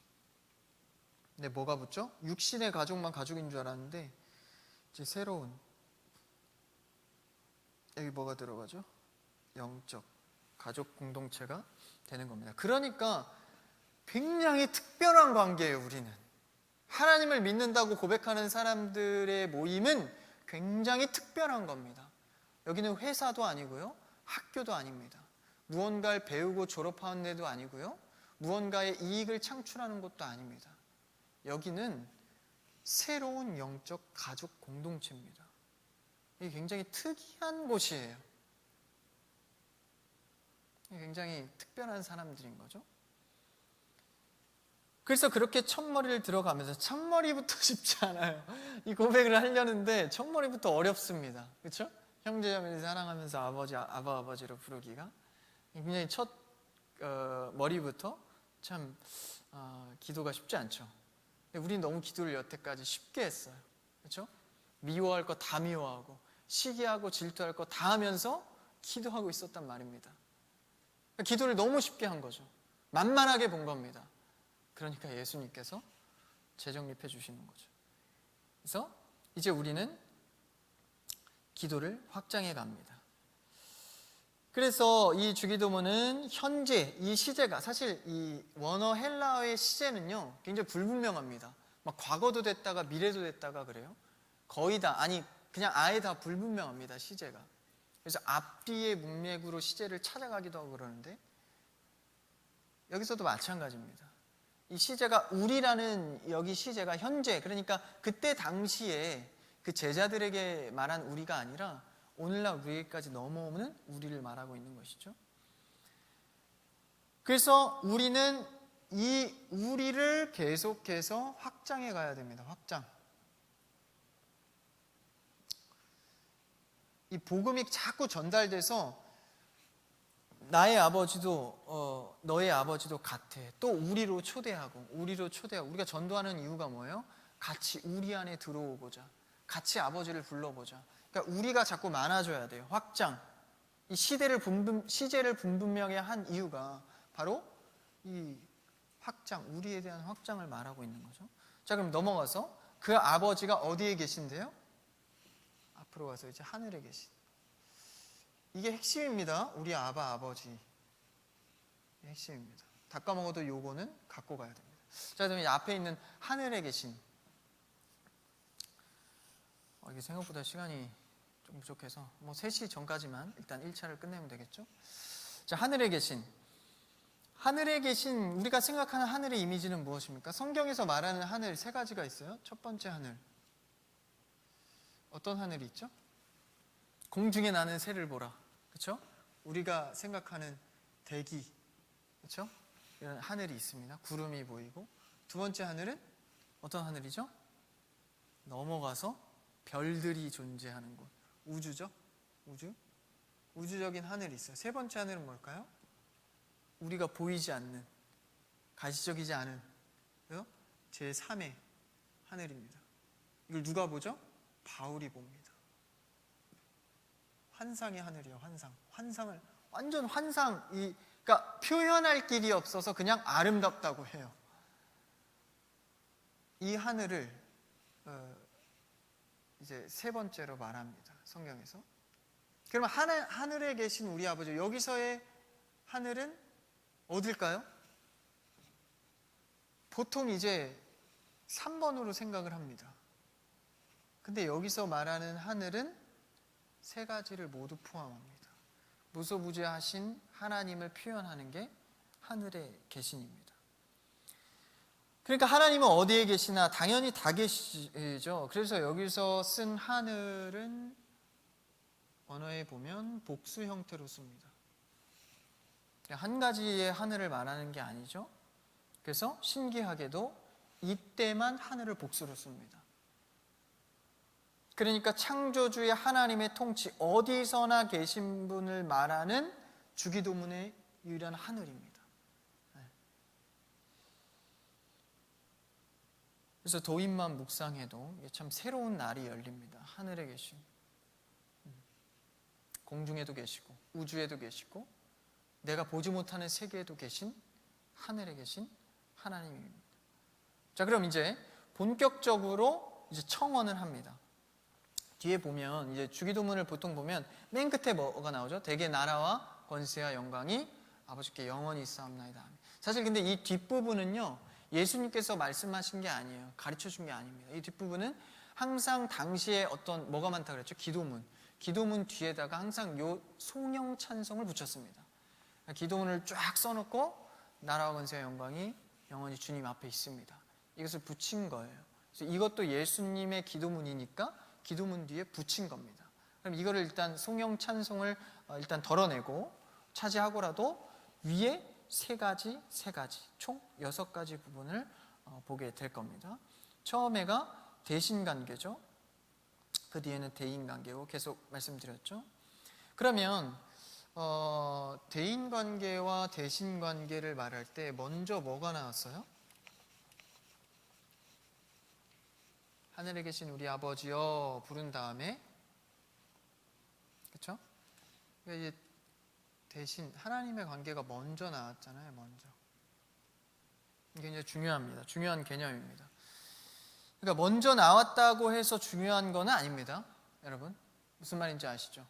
근데 뭐가 붙죠? 육신의 가족만 가족인 줄 알았는데 이제 새로운, 여기 뭐가 들어가죠? 영적 가족 공동체가 되는 겁니다. 그러니까 굉장히 특별한 관계예요. 우리는 하나님을 믿는다고 고백하는 사람들의 모임은 굉장히 특별한 겁니다. 여기는 회사도 아니고요, 학교도 아닙니다. 무언가를 배우고 졸업하는 데도 아니고요, 무언가의 이익을 창출하는 것도 아닙니다. 여기는 새로운 영적 가족 공동체입니다. 이게 굉장히 특이한 곳이에요. 굉장히 특별한 사람들인 거죠. 그래서 그렇게 첫머리를 들어가면서, 첫머리부터 쉽지 않아요. 이 고백을 하려는데 첫머리부터 어렵습니다. 그렇죠? 형제자매를 사랑하면서 아버지로 부르기가 굉장히 첫 머리부터 참 기도가 쉽지 않죠. 근데 우리는 너무 기도를 여태까지 쉽게 했어요. 그렇죠? 미워할 거 다 미워하고 시기하고 질투할 거 다 하면서 기도하고 있었단 말입니다. 기도를 너무 쉽게 한 거죠. 만만하게 본 겁니다. 그러니까 예수님께서 재정립해 주시는 거죠. 그래서 이제 우리는 기도를 확장해 갑니다. 그래서 이 주기도문은 현재 이 시제가, 사실 이 원어 헬라어의 시제는요 굉장히 불분명합니다. 막 과거도 됐다가 미래도 됐다가 그래요. 거의 다, 아니 그냥 아예 다 불분명합니다, 시제가. 그래서 앞뒤의 문맥으로 시제를 찾아가기도 하고 그러는데 여기서도 마찬가지입니다. 이 시제가 우리라는, 여기 시제가 현재, 그러니까 그때 당시에 그 제자들에게 말한 우리가 아니라 오늘날 우리에게까지 넘어오는 우리를 말하고 있는 것이죠. 그래서 우리는 이 우리를 계속해서 확장해 가야 됩니다. 확장. 이 복음이 자꾸 전달돼서 나의 아버지도 너의 아버지도 같아. 또 우리로 초대하고 우리가 전도하는 이유가 뭐예요? 같이 우리 안에 들어오고자, 같이 아버지를 불러보자. 그러니까 우리가 자꾸 많아져야 돼요. 확장. 이 시제를 분분명히 한 이유가 바로 이 확장, 우리에 대한 확장을 말하고 있는 거죠. 자, 그럼 넘어가서 그 아버지가 어디에 계신데요? 앞으로 가서 이제 하늘에 계신. 이게 핵심입니다. 우리 아버지. 핵심입니다. 다 까먹어도 요거는 갖고 가야 됩니다. 자, 그러면 앞에 있는 하늘에 계신. 이게 생각보다 시간이 좀 부족해서 3시 전까지만 일단 1차를 끝내면 되겠죠? 자, 하늘에 계신 우리가 생각하는 하늘의 이미지는 무엇입니까? 성경에서 말하는 하늘 3가지가 있어요. 첫 번째 하늘, 어떤 하늘이 있죠? 공중에 나는 새를 보라, 그렇죠? 우리가 생각하는 대기, 그렇죠? 이런 하늘이 있습니다. 구름이 보이고. 두 번째 하늘은 어떤 하늘이죠? 넘어가서 별들이 존재하는 곳, 우주죠? 우주적인 하늘이 있어요. 세 번째 하늘은 뭘까요? 우리가 보이지 않는, 가시적이지 않은 제3의 하늘입니다. 이걸 누가 보죠? 바울이 봅니다. 환상의 하늘이에요. 환상을 완전 그러니까 표현할 길이 없어서 그냥 아름답다고 해요. 이 하늘을 이제 3번째로 말합니다. 성경에서. 그러면 하늘에 계신 우리 아버지, 여기서의 하늘은 어딜까요? 보통 이제 3번으로 생각을 합니다. 근데 여기서 말하는 하늘은 3가지를 모두 포함합니다. 무소부재하신 하나님을 표현하는 게 하늘에 계신입니다. 그러니까 하나님은 어디에 계시나? 당연히 다 계시죠. 그래서 여기서 쓴 하늘은 언어에 보면 복수 형태로 씁니다. 한 가지의 하늘을 말하는 게 아니죠. 그래서 신기하게도 이때만 하늘을 복수로 씁니다. 그러니까 창조주의 하나님의 통치, 어디서나 계신 분을 말하는 주기도문의 유일한 하늘입니다. 그래서 도입만 묵상해도 참 새로운 날이 열립니다. 하늘에 계신, 공중에도 계시고 우주에도 계시고 내가 보지 못하는 세계에도 계신, 하늘에 계신 하나님입니다. 자, 그럼 이제 본격적으로 이제 청원을 합니다. 뒤에 보면 이제 주기도문을 보통 보면 맨 끝에 뭐가 나오죠? 대개 나라와 권세와 영광이 아버지께 영원히 있사옵나이다. 사실 근데 이 뒷부분은요, 예수님께서 말씀하신 게 아니에요. 가르쳐 준 게 아닙니다. 이 뒷부분은 항상 당시에 뭐가 많다 그랬죠? 기도문 뒤에다가 항상 요 송영 찬송을 붙였습니다. 기도문을 쫙 써놓고 나라와 권세와 영광이 영원히 주님 앞에 있습니다. 이것을 붙인 거예요. 그래서 이것도 예수님의 기도문이니까 기도문 뒤에 붙인 겁니다. 그럼 이거를 일단 송영 찬송을 일단 덜어내고 차지하고라도 위에 3가지 총 6가지 부분을 보게 될 겁니다. 처음에가 대신관계죠. 그 뒤에는 대인관계고 계속 말씀드렸죠. 그러면 대인관계와 대신관계를 말할 때 먼저 뭐가 나왔어요? 하늘에 계신 우리 아버지여 부른 다음에, 그렇죠? 그러니까 이제 대신 하나님의 관계가 먼저 나왔잖아요. 먼저. 이게 이제 중요합니다. 중요한 개념입니다. 그러니까 먼저 나왔다고 해서 중요한 건 아닙니다. 여러분 무슨 말인지 아시죠?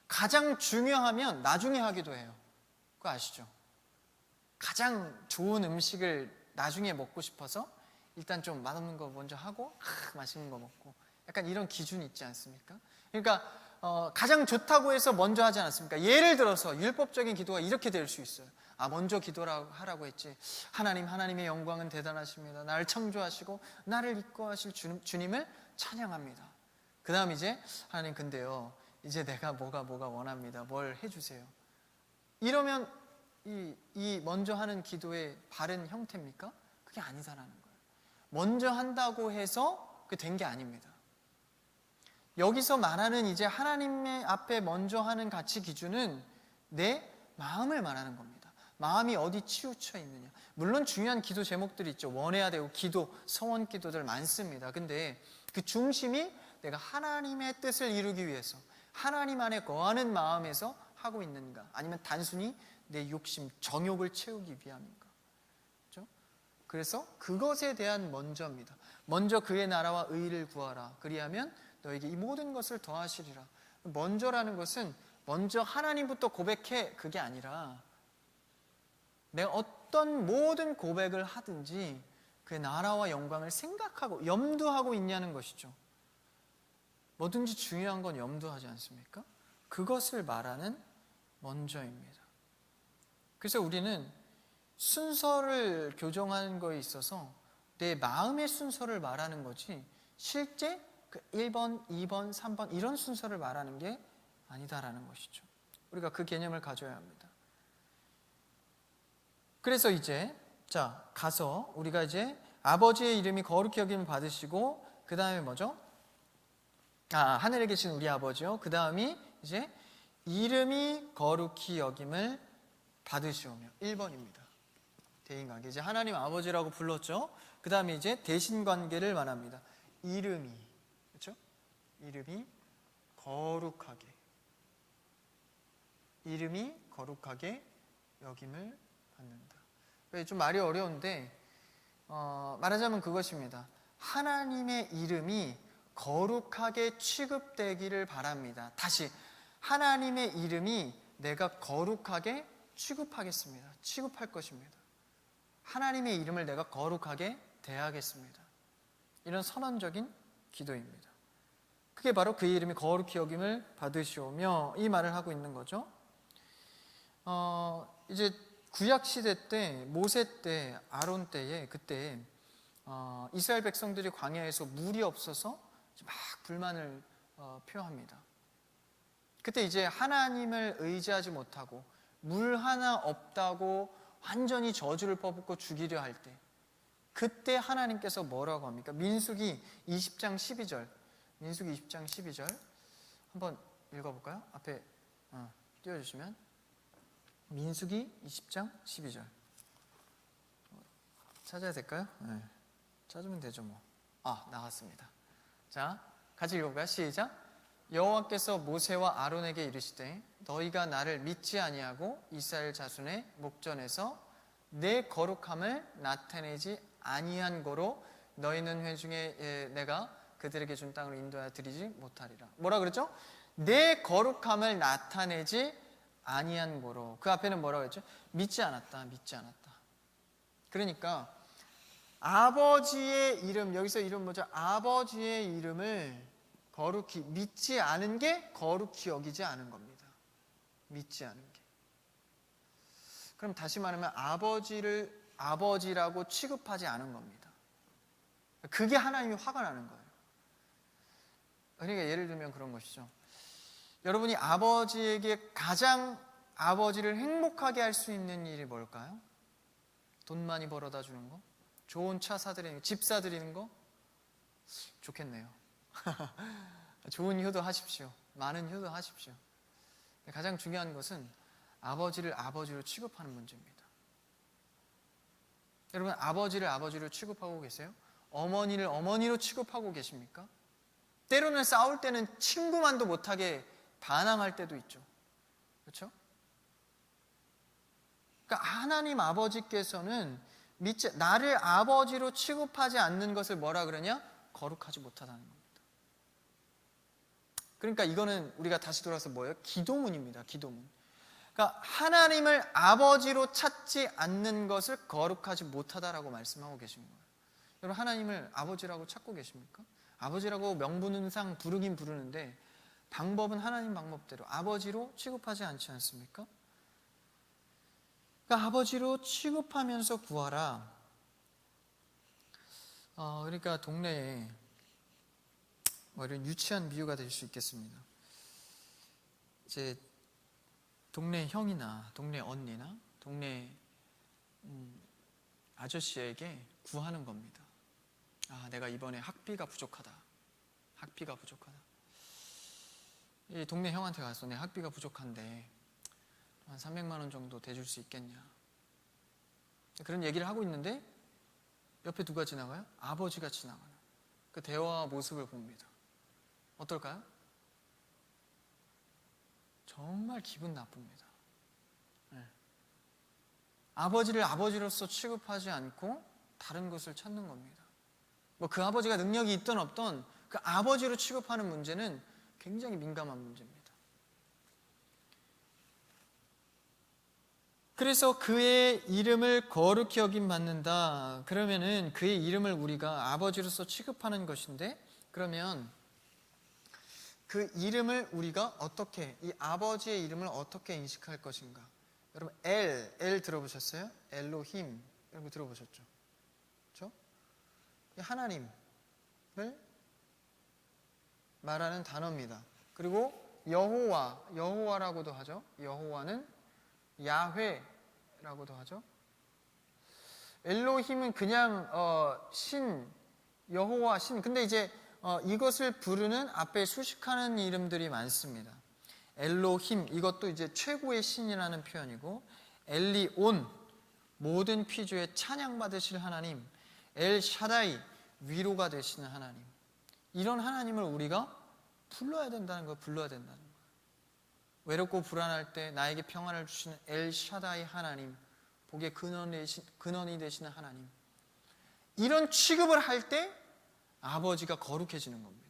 가장 중요하면 나중에 하기도 해요. 그거 아시죠? 가장 좋은 음식을 나중에 먹고 싶어서 일단 좀 맛없는 거 먼저 하고 맛있는 거 먹고, 약간 이런 기준이 있지 않습니까? 그러니까 가장 좋다고 해서 먼저 하지 않았습니까? 예를 들어서 율법적인 기도가 이렇게 될 수 있어요. 먼저 하라고 했지. 하나님의 영광은 대단하십니다. 나를 창조하시고 나를 이끌어하실 주님을 찬양합니다. 그 다음 이제 하나님 근데요, 이제 내가 뭐가 원합니다. 뭘 해주세요. 이러면 이 먼저 하는 기도의 바른 형태입니까? 그게 아니다라는 거예요. 먼저 한다고 해서 그게 된 게 아닙니다. 여기서 말하는 이제 하나님의 앞에 먼저 하는 가치 기준은 내 마음을 말하는 겁니다. 마음이 어디 치우쳐 있느냐. 물론 중요한 기도 제목들이 있죠. 원해야 되고 기도, 서원 기도들 많습니다. 근데 그 중심이 내가 하나님의 뜻을 이루기 위해서 하나님 안에 거하는 마음에서 하고 있는가? 아니면 단순히 내 욕심, 정욕을 채우기 위함인가? 그렇죠? 그래서 그것에 대한 먼저입니다. 먼저 그의 나라와 의를 구하라. 그리하면 너에게 이 모든 것을 더하시리라. 먼저라는 것은 먼저 하나님부터 고백해, 그게 아니라 내가 어떤 모든 고백을 하든지 그의 나라와 영광을 생각하고 염두하고 있냐는 것이죠. 뭐든지 중요한 건 염두하지 않습니까? 그것을 말하는 먼저입니다. 그래서 우리는 순서를 교정하는 거에 있어서 내 마음의 순서를 말하는 거지 실제 그 1번, 2번, 3번 이런 순서를 말하는 게 아니다라는 것이죠. 우리가 그 개념을 가져야 합니다. 그래서 이제 가서 우리가 이제 아버지의 이름이 거룩히 여김을 받으시고 그 다음에 뭐죠? 하늘에 계신 우리 아버지요. 그 다음이 이제 이름이 거룩히 여김을 받으시오며 1번입니다. 대인관계. 이제 하나님 아버지라고 불렀죠. 그 다음에 이제 대신관계를 말합니다. 이름이, 그렇죠? 이름이 거룩하게, 이름이 거룩하게 여김을 받는다. 좀 말이 어려운데 말하자면 그것입니다. 하나님의 이름이 거룩하게 취급되기를 바랍니다. 다시 하나님의 이름이 내가 거룩하게 취급하겠습니다. 취급할 것입니다. 하나님의 이름을 내가 거룩하게 대하겠습니다. 이런 선언적인 기도입니다. 그게 바로 그의 이름이 거룩히 여김을 받으시오며 이 말을 하고 있는 거죠. 이제 구약 시대 때, 모세 때, 아론 때에 그때 이스라엘 백성들이 광야에서 물이 없어서 막 불만을 표합니다. 그때 이제 하나님을 의지하지 못하고 물 하나 없다고 완전히 저주를 퍼붓고 죽이려 할 때, 그때 하나님께서 뭐라고 합니까? 민수기 20장 12절, 민수기 20장 12절 한번 읽어볼까요? 앞에 띄워주시면, 민수기 20장 12절 찾아야 될까요? 네. 찾으면 되죠 뭐. 나왔습니다. 자, 같이 읽어볼까요? 시작. 여호와께서 모세와 아론에게 이르시되 너희가 나를 믿지 아니하고 이스라엘 자손의 목전에서 내 거룩함을 나타내지 아니한 고로 너희는 회중에 내가 그들에게 준 땅으로 인도하여 드리지 못하리라. 뭐라 그랬죠? 내 거룩함을 나타내지 아니한 고로. 그 앞에는 뭐라고 했죠? 믿지 않았다. 믿지 않았다. 그러니까 아버지의 이름, 여기서 이름 뭐죠? 아버지의 이름을 거룩히 믿지 않은 게 거룩히 여기지 않은 겁니다. 믿지 않은 게. 그럼 다시 말하면 아버지를 아버지라고 취급하지 않은 겁니다. 그게 하나님이 화가 나는 거예요. 그러니까 예를 들면 그런 것이죠. 여러분이 아버지에게 가장 아버지를 행복하게 할 수 있는 일이 뭘까요? 돈 많이 벌어다 주는 거? 좋은 차 사드리는 거? 집 사드리는 거? 좋겠네요. 좋은 효도 하십시오. 많은 효도 하십시오. 가장 중요한 것은 아버지를 아버지로 취급하는 문제입니다. 여러분, 아버지를 아버지로 취급하고 계세요? 어머니를 어머니로 취급하고 계십니까? 때로는 싸울 때는 친구만도 못하게 반항할 때도 있죠. 그렇죠? 그러니까 하나님 아버지께서는 나를 아버지로 취급하지 않는 것을 뭐라 그러냐? 거룩하지 못하다는 겁니다. 그러니까 이거는 우리가 다시 돌아서 뭐예요? 기도문입니다. 기도문. 그러니까 하나님을 아버지로 찾지 않는 것을 거룩하지 못하다라고 말씀하고 계신 거예요. 여러분, 하나님을 아버지라고 찾고 계십니까? 아버지라고 명분상 부르긴 부르는데 방법은 하나님 방법대로 아버지로 취급하지 않지 않습니까? 그러니까 아버지로 취급하면서 구하라. 그러니까 동네에 뭐 이런 유치한 비유가 될 수 있겠습니다. 이제 동네 형이나 동네 언니나 동네 아저씨에게 구하는 겁니다. 내가 이번에 학비가 부족하다. 학비가 부족하다. 이 동네 형한테 가서 내 학비가 부족한데 한 300만 원 정도 대줄 수 있겠냐. 그런 얘기를 하고 있는데 옆에 누가 지나가요? 아버지가 지나가는 그 대화 모습을 봅니다. 어떨까요? 정말 기분 나쁩니다. 네. 아버지를 아버지로서 취급하지 않고 다른 것을 찾는 겁니다. 뭐 그 아버지가 능력이 있든 없든 그 아버지로 취급하는 문제는 굉장히 민감한 문제입니다. 그래서 그의 이름을 거룩히 여김 받는다. 그러면은 그의 이름을 우리가 아버지로서 취급하는 것인데, 그러면 그 이름을 우리가 어떻게, 이 아버지의 이름을 어떻게 인식할 것인가? 여러분 엘 들어보셨어요? 엘로힘 이런 거 들어보셨죠? 그렇죠? 하나님을 말하는 단어입니다. 그리고 여호와라고도 하죠. 여호와는 야훼라고도 하죠. 엘로힘은 그냥 신, 여호와 신. 근데 이제 이것을 부르는 앞에 수식하는 이름들이 많습니다. 엘로힘, 이것도 이제 최고의 신이라는 표현이고, 엘리온, 모든 피조의 찬양받으실 하나님, 엘샤다이, 위로가 되시는 하나님. 이런 하나님을 우리가 불러야 된다는 거예요. 불러야 된다는 거예요. 외롭고 불안할 때 나에게 평안을 주시는 엘샤다이 하나님, 복의 근원이 되시는 하나님. 이런 취급을 할 때 아버지가 거룩해지는 겁니다.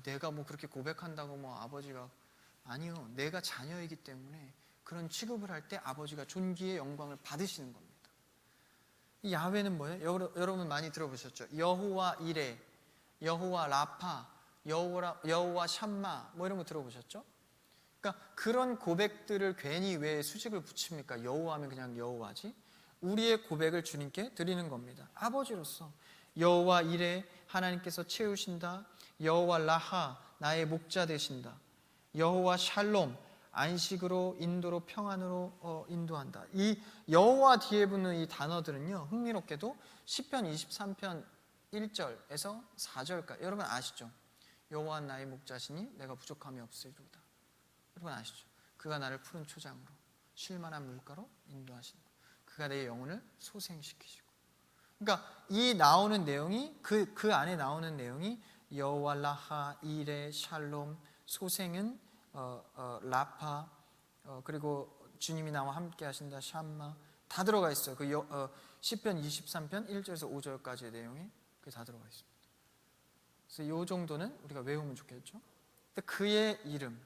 내가 뭐 그렇게 고백한다고 뭐 아버지가, 아니요, 내가 자녀이기 때문에 그런 취급을 할 때 아버지가 존귀의 영광을 받으시는 겁니다. 이 야훼는 뭐예요? 여러분 많이 들어보셨죠? 여호와 이레, 여호와 라파, 여호와 샴마, 뭐 이런 거 들어보셨죠? 그러니까 그런 고백들을 괜히 왜 수식을 붙입니까? 여호와면 그냥 여호와지. 우리의 고백을 주님께 드리는 겁니다. 아버지로서 여호와 이레, 하나님께서 채우신다. 여호와 라하, 나의 목자 되신다. 여호와 샬롬, 안식으로 인도로 평안으로 인도한다. 이 여호와 뒤에 붙는 이 단어들은요, 흥미롭게도 시편 23편 1절에서 4절까지. 여러분 아시죠? 여호와는 나의 목자시니 내가 부족함이 없으리로다. 여러분 아시죠? 그가 나를 푸른 초장으로 쉴 만한 물가로 인도하신다. 그가 내 영혼을 소생시키시고. 그러니까 이 나오는 내용이 그 안에 나오는 내용이 여호와 라하, 이레, 샬롬, 소생은 라파, 그리고 주님이 나와 함께 하신다, 샴마, 다 들어가 있어요. 시편 23편 1절에서 5절까지의 내용이 그게 다 들어가 있습니다. 그래서 이 정도는 우리가 외우면 좋겠죠. 근데 그의 이름,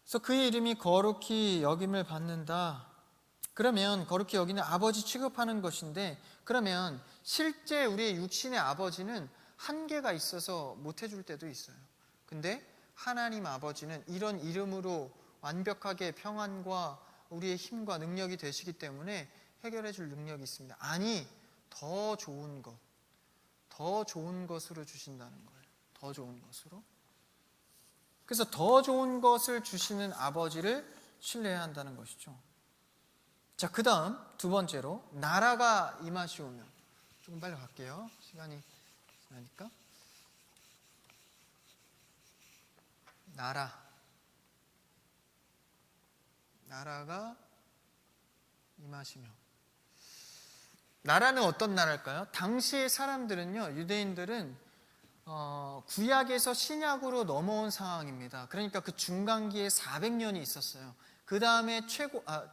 그래서 그의 이름이 거룩히 여김을 받는다. 그러면 거룩히 여기는 아버지 취급하는 것인데, 그러면 실제 우리의 육신의 아버지는 한계가 있어서 못 해줄 때도 있어요. 근데 하나님 아버지는 이런 이름으로 완벽하게 평안과 우리의 힘과 능력이 되시기 때문에 해결해 줄 능력이 있습니다. 아니, 더 좋은 것으로 주신다는 거예요. 더 좋은 것으로. 그래서 더 좋은 것을 주시는 아버지를 신뢰해야 한다는 것이죠. 자, 그 다음 두 번째로 나라가 임하시오며. 조금 빨리 갈게요. 시간이 지나니까. 나라가 임하시며. 나라는 어떤 나라일까요? 당시의 사람들은요, 유대인들은 구약에서 신약으로 넘어온 상황입니다. 그러니까 그 중간기에 400년이 있었어요. 그 다음에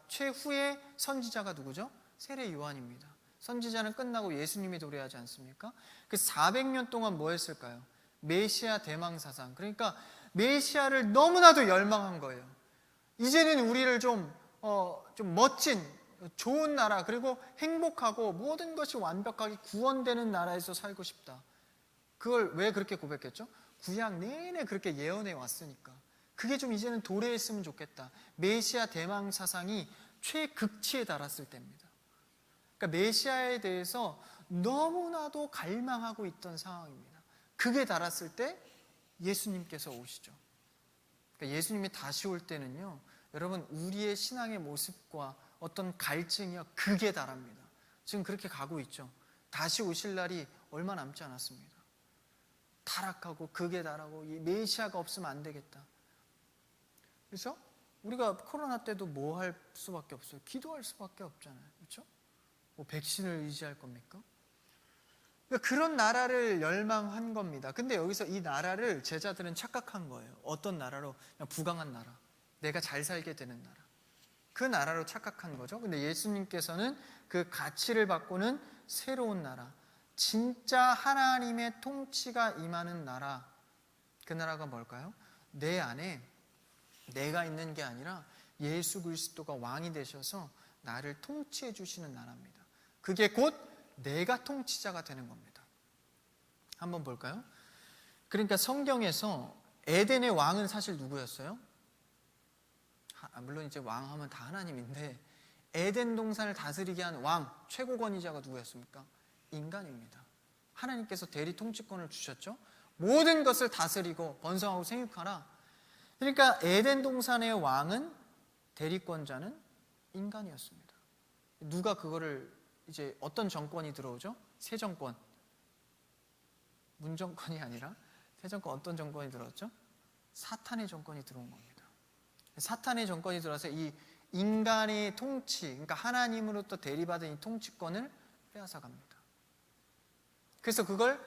최후의 선지자가 누구죠? 세례 요한입니다. 선지자는 끝나고 예수님이 도래하지 않습니까? 그 400년 동안 뭐 했을까요? 메시아 대망사상. 그러니까 메시아를 너무나도 열망한 거예요. 이제는 우리를 좀 멋진, 좋은 나라, 그리고 행복하고 모든 것이 완벽하게 구원되는 나라에서 살고 싶다. 그걸 왜 그렇게 고백했죠? 구약 내내 그렇게 예언해 왔으니까. 그게 좀 이제는 도래했으면 좋겠다. 메시아 대망 사상이 최극치에 달았을 때입니다. 그러니까 메시아에 대해서 너무나도 갈망하고 있던 상황입니다. 그게 달았을 때 예수님께서 오시죠. 그러니까 예수님이 다시 올 때는요, 여러분, 우리의 신앙의 모습과 어떤 갈증이요, 극에 달합니다. 지금 그렇게 가고 있죠. 다시 오실 날이 얼마 남지 않았습니다. 타락하고 극에 달하고 이 메시아가 없으면 안 되겠다. 그래서 우리가 코로나 때도 뭐 할 수밖에 없어요? 기도할 수밖에 없잖아요. 그렇죠? 뭐 백신을 의지할 겁니까? 그러니까 그런 나라를 열망한 겁니다. 근데 여기서 이 나라를 제자들은 착각한 거예요. 어떤 나라로? 그냥 부강한 나라, 내가 잘 살게 되는 나라, 그 나라로 착각한 거죠. 근데 예수님께서는 그 가치를 바꾸는 새로운 나라, 진짜 하나님의 통치가 임하는 나라, 그 나라가 뭘까요? 내 안에 내가 있는 게 아니라 예수 그리스도가 왕이 되셔서 나를 통치해 주시는 나라입니다. 그게 곧 내가 통치자가 되는 겁니다. 한번 볼까요? 그러니까 성경에서 에덴의 왕은 사실 누구였어요? 물론 이제 왕하면 다 하나님인데 에덴 동산을 다스리게 한 왕, 최고 권위자가 누구였습니까? 인간입니다. 하나님께서 대리 통치권을 주셨죠. 모든 것을 다스리고 번성하고 생육하라. 그러니까 에덴 동산의 왕은, 대리권자는 인간이었습니다. 누가 그거를 이제 어떤 정권이 들어오죠? 새 정권. 문정권이 아니라 새 정권, 어떤 정권이 들어왔죠? 사탄의 정권이 들어온 겁니다. 사탄의 정권이 들어와서 이 인간의 통치, 그러니까 하나님으로부터 대리받은 이 통치권을 빼앗아갑니다. 그래서 그걸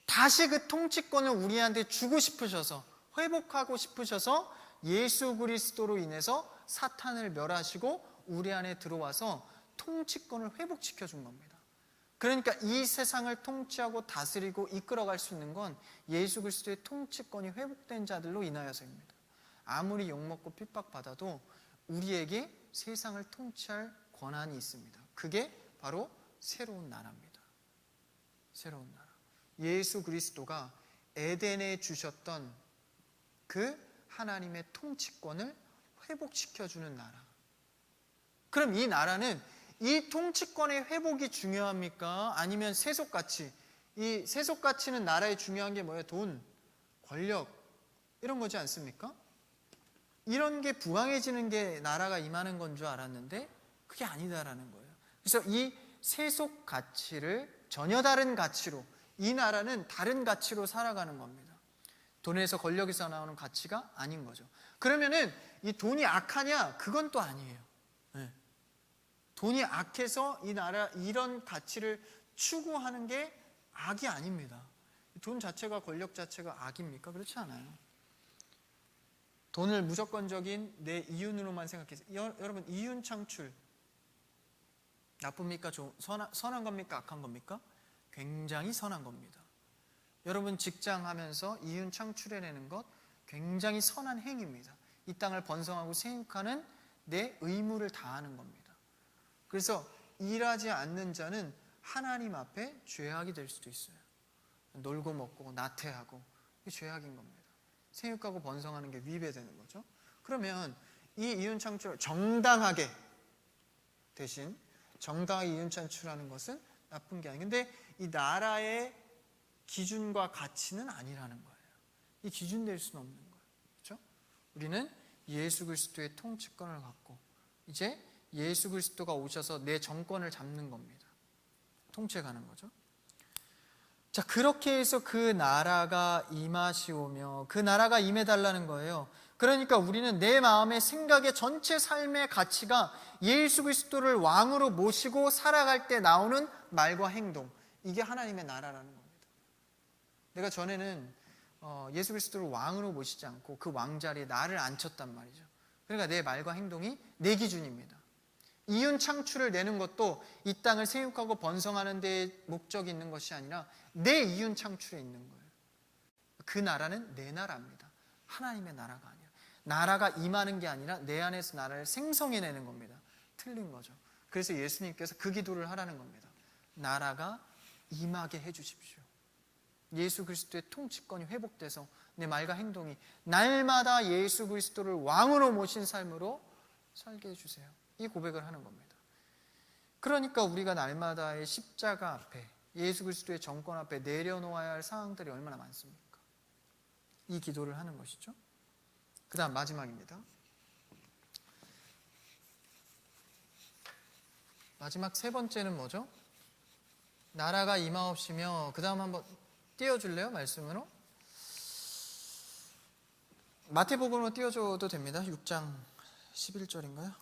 다시 그 통치권을 우리한테 주고 싶으셔서, 회복하고 싶으셔서 예수 그리스도로 인해서 사탄을 멸하시고 우리 안에 들어와서 통치권을 회복시켜 준 겁니다. 그러니까 이 세상을 통치하고 다스리고 이끌어갈 수 있는 건 예수 그리스도의 통치권이 회복된 자들로 인하여서입니다. 아무리 욕먹고 핍박받아도 우리에게 세상을 통치할 권한이 있습니다. 그게 바로 새로운 나라입니다. 새로운 나라. 예수 그리스도가 에덴에 주셨던 그 하나님의 통치권을 회복시켜주는 나라. 그럼 이 나라는 이 통치권의 회복이 중요합니까? 아니면 세속가치? 이 세속가치는 나라에 중요한 게 뭐예요? 돈, 권력, 이런 거지 않습니까? 이런 게 부강해지는 게 나라가 임하는 건 줄 알았는데 그게 아니다라는 거예요. 그래서 이 세속 가치를 전혀 다른 가치로, 이 나라는 다른 가치로 살아가는 겁니다. 돈에서 권력에서 나오는 가치가 아닌 거죠. 그러면은 이 돈이 악하냐? 그건 또 아니에요. 네. 돈이 악해서 이 나라 이런 가치를 추구하는 게 악이 아닙니다. 돈 자체가, 권력 자체가 악입니까? 그렇지 않아요. 돈을 무조건적인 내 이윤으로만 생각해서, 여러분, 이윤 창출 나쁩니까? 선한 겁니까? 악한 겁니까? 굉장히 선한 겁니다. 여러분 직장 하면서 이윤 창출해내는 것 굉장히 선한 행위입니다. 이 땅을 번성하고 생육하는 내 의무를 다하는 겁니다. 그래서 일하지 않는 자는 하나님 앞에 죄악이 될 수도 있어요. 놀고 먹고 나태하고, 이게 죄악인 겁니다. 생육하고 번성하는 게 위배되는 거죠. 그러면 이 이윤 창출, 정당하게, 대신 정당하게 이윤 창출하는 것은 나쁜 게 아니에요. 근데 이 나라의 기준과 가치는 아니라는 거예요. 이 기준 될 수는 없는 거예요. 그렇죠? 우리는 예수 그리스도의 통치권을 갖고 이제 예수 그리스도가 오셔서 내 정권을 잡는 겁니다. 통치해가는 거죠. 자, 그렇게 해서 그 나라가 임하시오며, 그 나라가 임해달라는 거예요. 그러니까 우리는 내 마음의 생각의 전체 삶의 가치가 예수 그리스도를 왕으로 모시고 살아갈 때 나오는 말과 행동, 이게 하나님의 나라라는 겁니다. 내가 전에는 예수 그리스도를 왕으로 모시지 않고 그 왕자리에 나를 앉혔단 말이죠. 그러니까 내 말과 행동이 내 기준입니다. 이윤 창출을 내는 것도 이 땅을 생육하고 번성하는 데 목적이 있는 것이 아니라 내 이윤 창출에 있는 거예요. 그 나라는 내 나라입니다. 하나님의 나라가 아니라, 나라가 임하는 게 아니라 내 안에서 나라를 생성해내는 겁니다. 틀린 거죠. 그래서 예수님께서 그 기도를 하라는 겁니다. 나라가 임하게 해주십시오. 예수 그리스도의 통치권이 회복돼서 내 말과 행동이 날마다 예수 그리스도를 왕으로 모신 삶으로 살게 해주세요. 이 고백을 하는 겁니다. 그러니까 우리가 날마다의 십자가 앞에, 예수 그리스도의 정권 앞에 내려놓아야 할 상황들이 얼마나 많습니까? 이 기도를 하는 것이죠. 그 다음 마지막입니다. 마지막 세 번째는 뭐죠? 나라가 임하옵시며, 그 다음 한번 띄워줄래요? 말씀으로. 마태복음으로 띄워줘도 됩니다. 6장 11절인가요?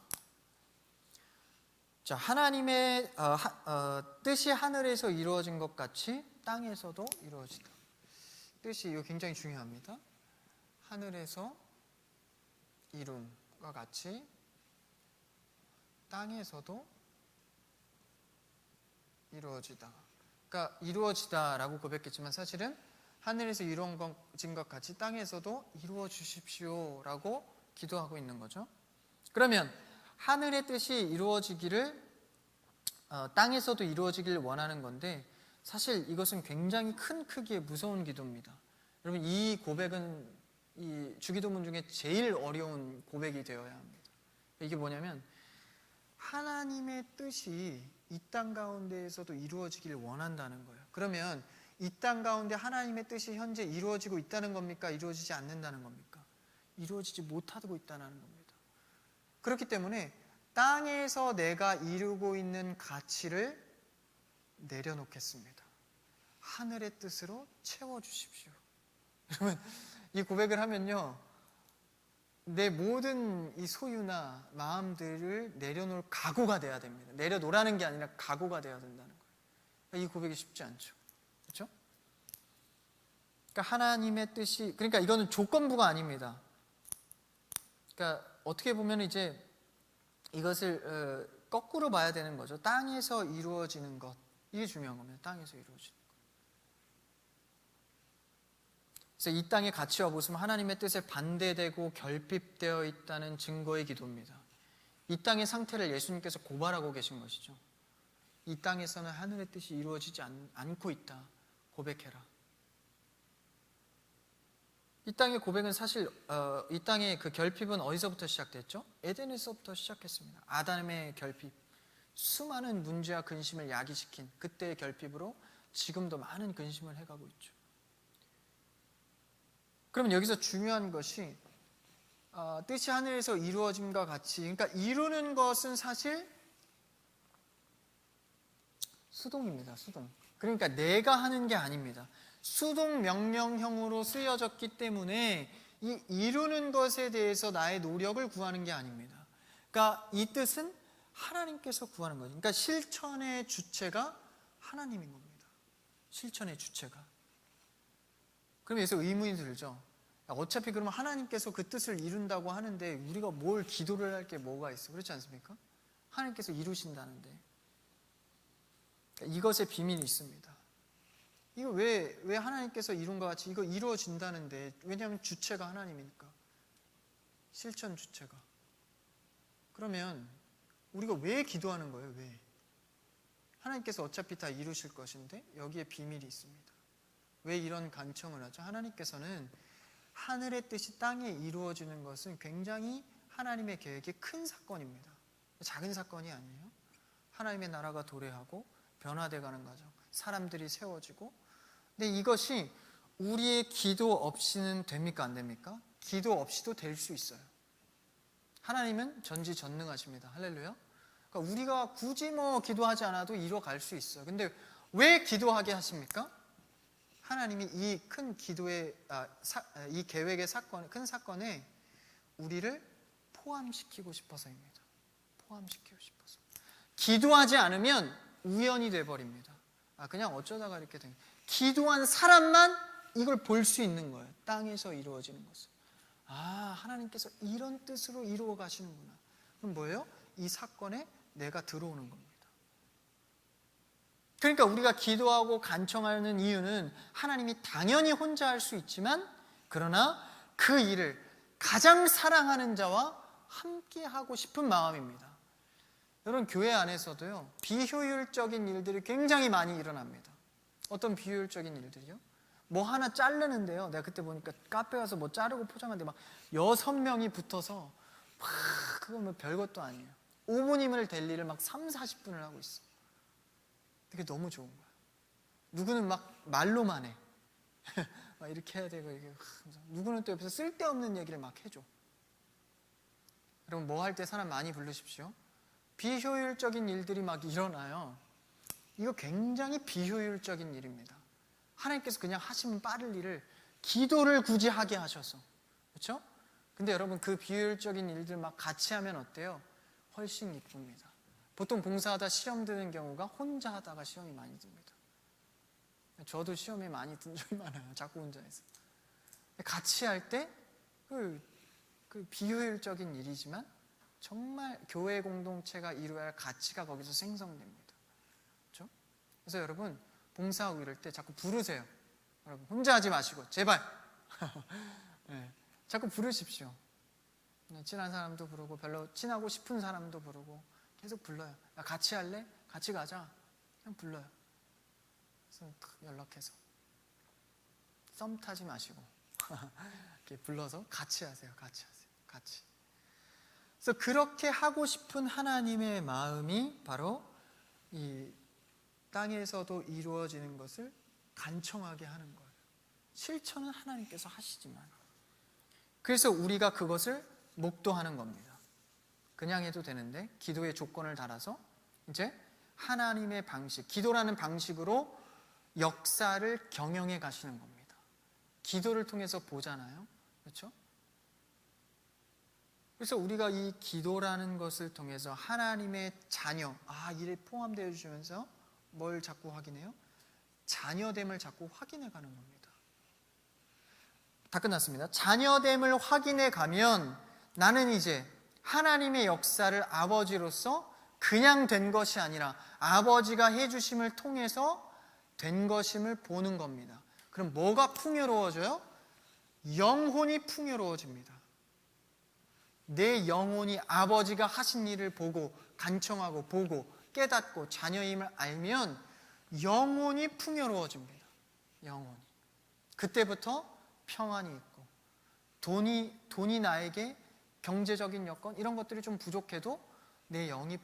자, 하나님의 뜻이 하늘에서 이루어진 것 같이 땅에서도 이루어지다. 뜻이 이거 굉장히 중요합니다. 하늘에서 이룸과 같이 땅에서도 이루어지다. 그러니까 이루어지다라고 고백했지만 사실은 하늘에서 이루어진 것 같이 땅에서도 이루어 주십시오라고 기도하고 있는 거죠. 그러면 하늘의 뜻이 이루어지기를 땅에서도 이루어지기를 원하는 건데 사실 이것은 굉장히 큰 크기의 무서운 기도입니다. 여러분, 이 고백은 이 주기도문 중에 제일 어려운 고백이 되어야 합니다. 이게 뭐냐면 하나님의 뜻이 이 땅 가운데에서도 이루어지기를 원한다는 거예요. 그러면 이 땅 가운데 하나님의 뜻이 현재 이루어지고 있다는 겁니까? 이루어지지 않는다는 겁니까? 이루어지지 못하고 있다는 겁니다. 그렇기 때문에 땅에서 내가 이루고 있는 가치를 내려놓겠습니다. 하늘의 뜻으로 채워주십시오. 여러분, 이 고백을 하면요, 내 모든 이 소유나 마음들을 내려놓을 각오가 돼야 됩니다. 내려놓으라는 게 아니라 각오가 돼야 된다는 거예요. 이 고백이 쉽지 않죠. 그렇죠? 그러니까 하나님의 뜻이, 그러니까 이거는 조건부가 아닙니다. 그러니까 어떻게 보면 이제 이것을 거꾸로 봐야 되는 거죠. 땅에서 이루어지는 것, 이게 중요한 겁니다. 땅에서 이루어지는 것. 그래서 이 땅의 가치와 모습은 하나님의 뜻에 반대되고 결핍되어 있다는 증거의 기도입니다. 이 땅의 상태를 예수님께서 고발하고 계신 것이죠. 이 땅에서는 하늘의 뜻이 이루어지지 않고 있다. 고백해라. 이 땅의 고백은 사실 이 땅의 그 결핍은 어디서부터 시작됐죠? 에덴에서부터 시작했습니다. 아담의 결핍, 수많은 문제와 근심을 야기시킨 그때의 결핍으로 지금도 많은 근심을 해가고 있죠. 그러면 여기서 중요한 것이 뜻이 하늘에서 이루어짐과 같이, 그러니까 이루는 것은 사실 수동입니다. 수동. 그러니까 내가 하는 게 아닙니다. 수동 명령형으로 쓰여졌기 때문에 이 이루는 것에 대해서 나의 노력을 구하는 게 아닙니다. 그러니까 이 뜻은 하나님께서 구하는 거죠. 그러니까 실천의 주체가 하나님인 겁니다. 실천의 주체가. 그럼 여기서 의문이 들죠. 어차피 그러면 하나님께서 그 뜻을 이룬다고 하는데 우리가 뭘 기도를 할 게 뭐가 있어? 그렇지 않습니까? 하나님께서 이루신다는데. 이것에 비밀이 있습니다. 이거 왜 하나님께서 이룬 것 같이 이거 이루어진다는데, 왜냐하면 주체가 하나님이니까. 실천 주체가. 그러면 우리가 왜 기도하는 거예요? 왜? 하나님께서 어차피 다 이루실 것인데 여기에 비밀이 있습니다. 왜 이런 간청을 하죠? 하나님께서는 하늘의 뜻이 땅에 이루어지는 것은 굉장히 하나님의 계획의 큰 사건입니다. 작은 사건이 아니에요. 하나님의 나라가 도래하고 변화돼가는 과정, 사람들이 세워지고. 근데 이것이 우리의 기도 없이는 됩니까? 안 됩니까? 기도 없이도 될 수 있어요. 하나님은 전지전능하십니다. 할렐루야. 그러니까 우리가 굳이 기도하지 않아도 이뤄갈 수 있어요. 근데 왜 기도하게 하십니까? 하나님이 이 큰 기도의 이 계획의 사건, 큰 사건에 우리를 포함시키고 싶어서입니다. 포함시키고 싶어서. 기도하지 않으면 우연이 돼 버립니다. 그냥 어쩌다가 이렇게 된. 기도한 사람만 이걸 볼 수 있는 거예요. 땅에서 이루어지는 것을. 하나님께서 이런 뜻으로 이루어 가시는구나. 그럼 뭐예요? 이 사건에 내가 들어오는 겁니다. 그러니까 우리가 기도하고 간청하는 이유는 하나님이 당연히 혼자 할 수 있지만, 그러나 그 일을 가장 사랑하는 자와 함께 하고 싶은 마음입니다. 여러분, 교회 안에서도요, 비효율적인 일들이 굉장히 많이 일어납니다. 어떤 비효율적인 일들이요? 뭐 하나 자르는데요, 내가 그때 보니까 카페 가서 뭐 자르고 포장하는데 막 6명이 붙어서 그건 뭐 별것도 아니에요. 5분이면 될 일을 막 3, 40분을 하고 있어. 그게 너무 좋은 거야. 누구는 막 말로만 해. 막 이렇게 해야 되고, 이렇게. 누구는 또 옆에서 쓸데없는 얘기를 막 해줘. 여러분, 뭐 할 때 사람 많이 부르십시오. 비효율적인 일들이 막 일어나요. 이거 굉장히 비효율적인 일입니다. 하나님께서 그냥 하시면 빠를 일을 기도를 굳이 하게 하셔서. 그렇죠? 근데 여러분, 그 비효율적인 일들 막 같이 하면 어때요? 훨씬 이쁩니다. 보통 봉사하다 시험 드는 경우가 혼자 하다가 시험이 많이 듭니다. 저도 시험에 많이 든 적이 많아요. 자꾸 혼자 해서. 같이 할 때 그 비효율적인 일이지만 정말 교회 공동체가 이루어야 할 가치가 거기서 생성됩니다. 그렇죠? 그래서 여러분 봉사하고 이럴 때 자꾸 부르세요. 여러분 혼자 하지 마시고 제발 네, 자꾸 부르십시오. 친한 사람도 부르고 별로 친하고 싶은 사람도 부르고 계속 불러요. 야, 같이 할래? 같이 가자. 그냥 불러요. 그래서 연락해서 썸 타지 마시고 이렇게 불러서 같이 하세요. 같이. 그래서 그렇게 하고 싶은 하나님의 마음이 바로 이 땅에서도 이루어지는 것을 간청하게 하는 거예요. 실천은 하나님께서 하시지만, 그래서 우리가 그것을 목도하는 겁니다. 그냥 해도 되는데 기도의 조건을 달아서 이제 하나님의 방식, 기도라는 방식으로 역사를 경영해 가시는 겁니다. 기도를 통해서 보잖아요. 그렇죠? 그래서 우리가 이 기도라는 것을 통해서 하나님의 자녀, 이에 포함되어 주시면서 뭘 자꾸 확인해요? 자녀됨을 자꾸 확인해 가는 겁니다. 다 끝났습니다. 자녀됨을 확인해 가면 나는 이제 하나님의 역사를 아버지로서 그냥 된 것이 아니라 아버지가 해주심을 통해서 된 것임을 보는 겁니다. 그럼 뭐가 풍요로워져요? 영혼이 풍요로워집니다. 내 영혼이 아버지가 하신 일을 보고 간청하고 보고 깨닫고 자녀임을 알면 영혼이 풍요로워집니다. 영혼이. 그때부터 평안이 있고 돈이 나에게 경제적인 여건 이런 것들이 좀 부족해도 내 영이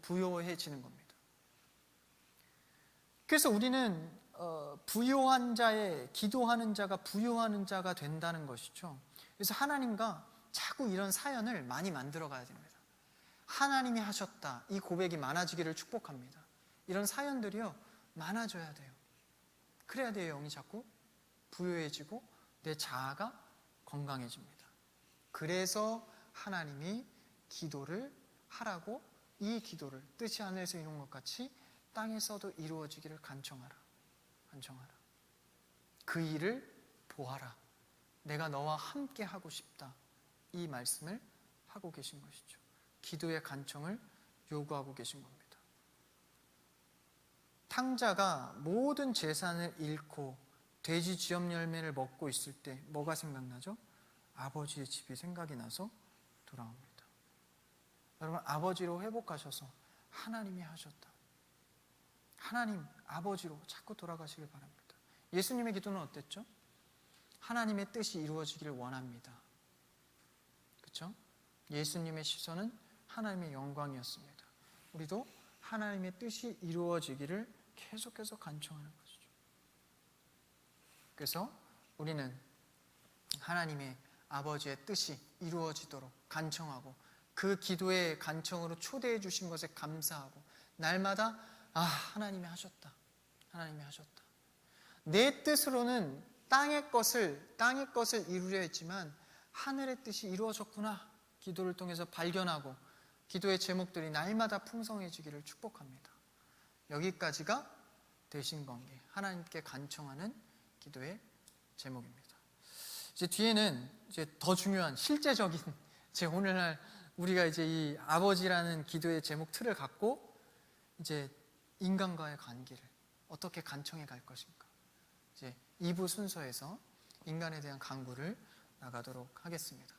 부요해지는 겁니다. 그래서 우리는 부요한 자의 기도하는 자가 부요하는 자가 된다는 것이죠. 그래서 하나님과 자꾸 이런 사연을 많이 만들어 가야 됩니다. 하나님이 하셨다. 이 고백이 많아지기를 축복합니다. 이런 사연들이요 많아져야 돼요. 그래야 내 영이 자꾸 부요해지고 내 자아가 건강해집니다. 그래서 하나님이 기도를 하라고 이 기도를 뜻이 하늘에서 이룬 것 같이 땅에서도 이루어지기를 간청하라. 그 일을 보아라. 내가 너와 함께 하고 싶다. 이 말씀을 하고 계신 것이죠. 기도의 간청을 요구하고 계신 겁니다. 탕자가 모든 재산을 잃고 돼지 쥐염 열매를 먹고 있을 때 뭐가 생각나죠? 아버지의 집이 생각이 나서 돌아옵니다. 여러분 아버지로 회복하셔서 하나님이 하셨다. 하나님 아버지로 자꾸 돌아가시길 바랍니다. 예수님의 기도는 어땠죠? 하나님의 뜻이 이루어지기를 원합니다. 그렇죠? 예수님의 시선은 하나님의 영광이었습니다. 우리도 하나님의 뜻이 이루어지기를 계속해서 간청하는 것이죠. 그래서 우리는 하나님의 아버지의 뜻이 이루어지도록 간청하고 그 기도의 간청으로 초대해 주신 것에 감사하고 날마다 하나님이 하셨다. 내 뜻으로는 땅의 것을 이루려 했지만 하늘의 뜻이 이루어졌구나. 기도를 통해서 발견하고 기도의 제목들이 날마다 풍성해지기를 축복합니다. 여기까지가 대신관계, 하나님께 간청하는 기도의 제목입니다. 이제 뒤에는 이제 더 중요한 실제적인 오늘날 우리가 이제 이 아버지라는 기도의 제목 틀을 갖고 이제 인간과의 관계를 어떻게 간청해 갈 것인가. 이제 2부 순서에서 인간에 대한 강구를 나가도록 하겠습니다.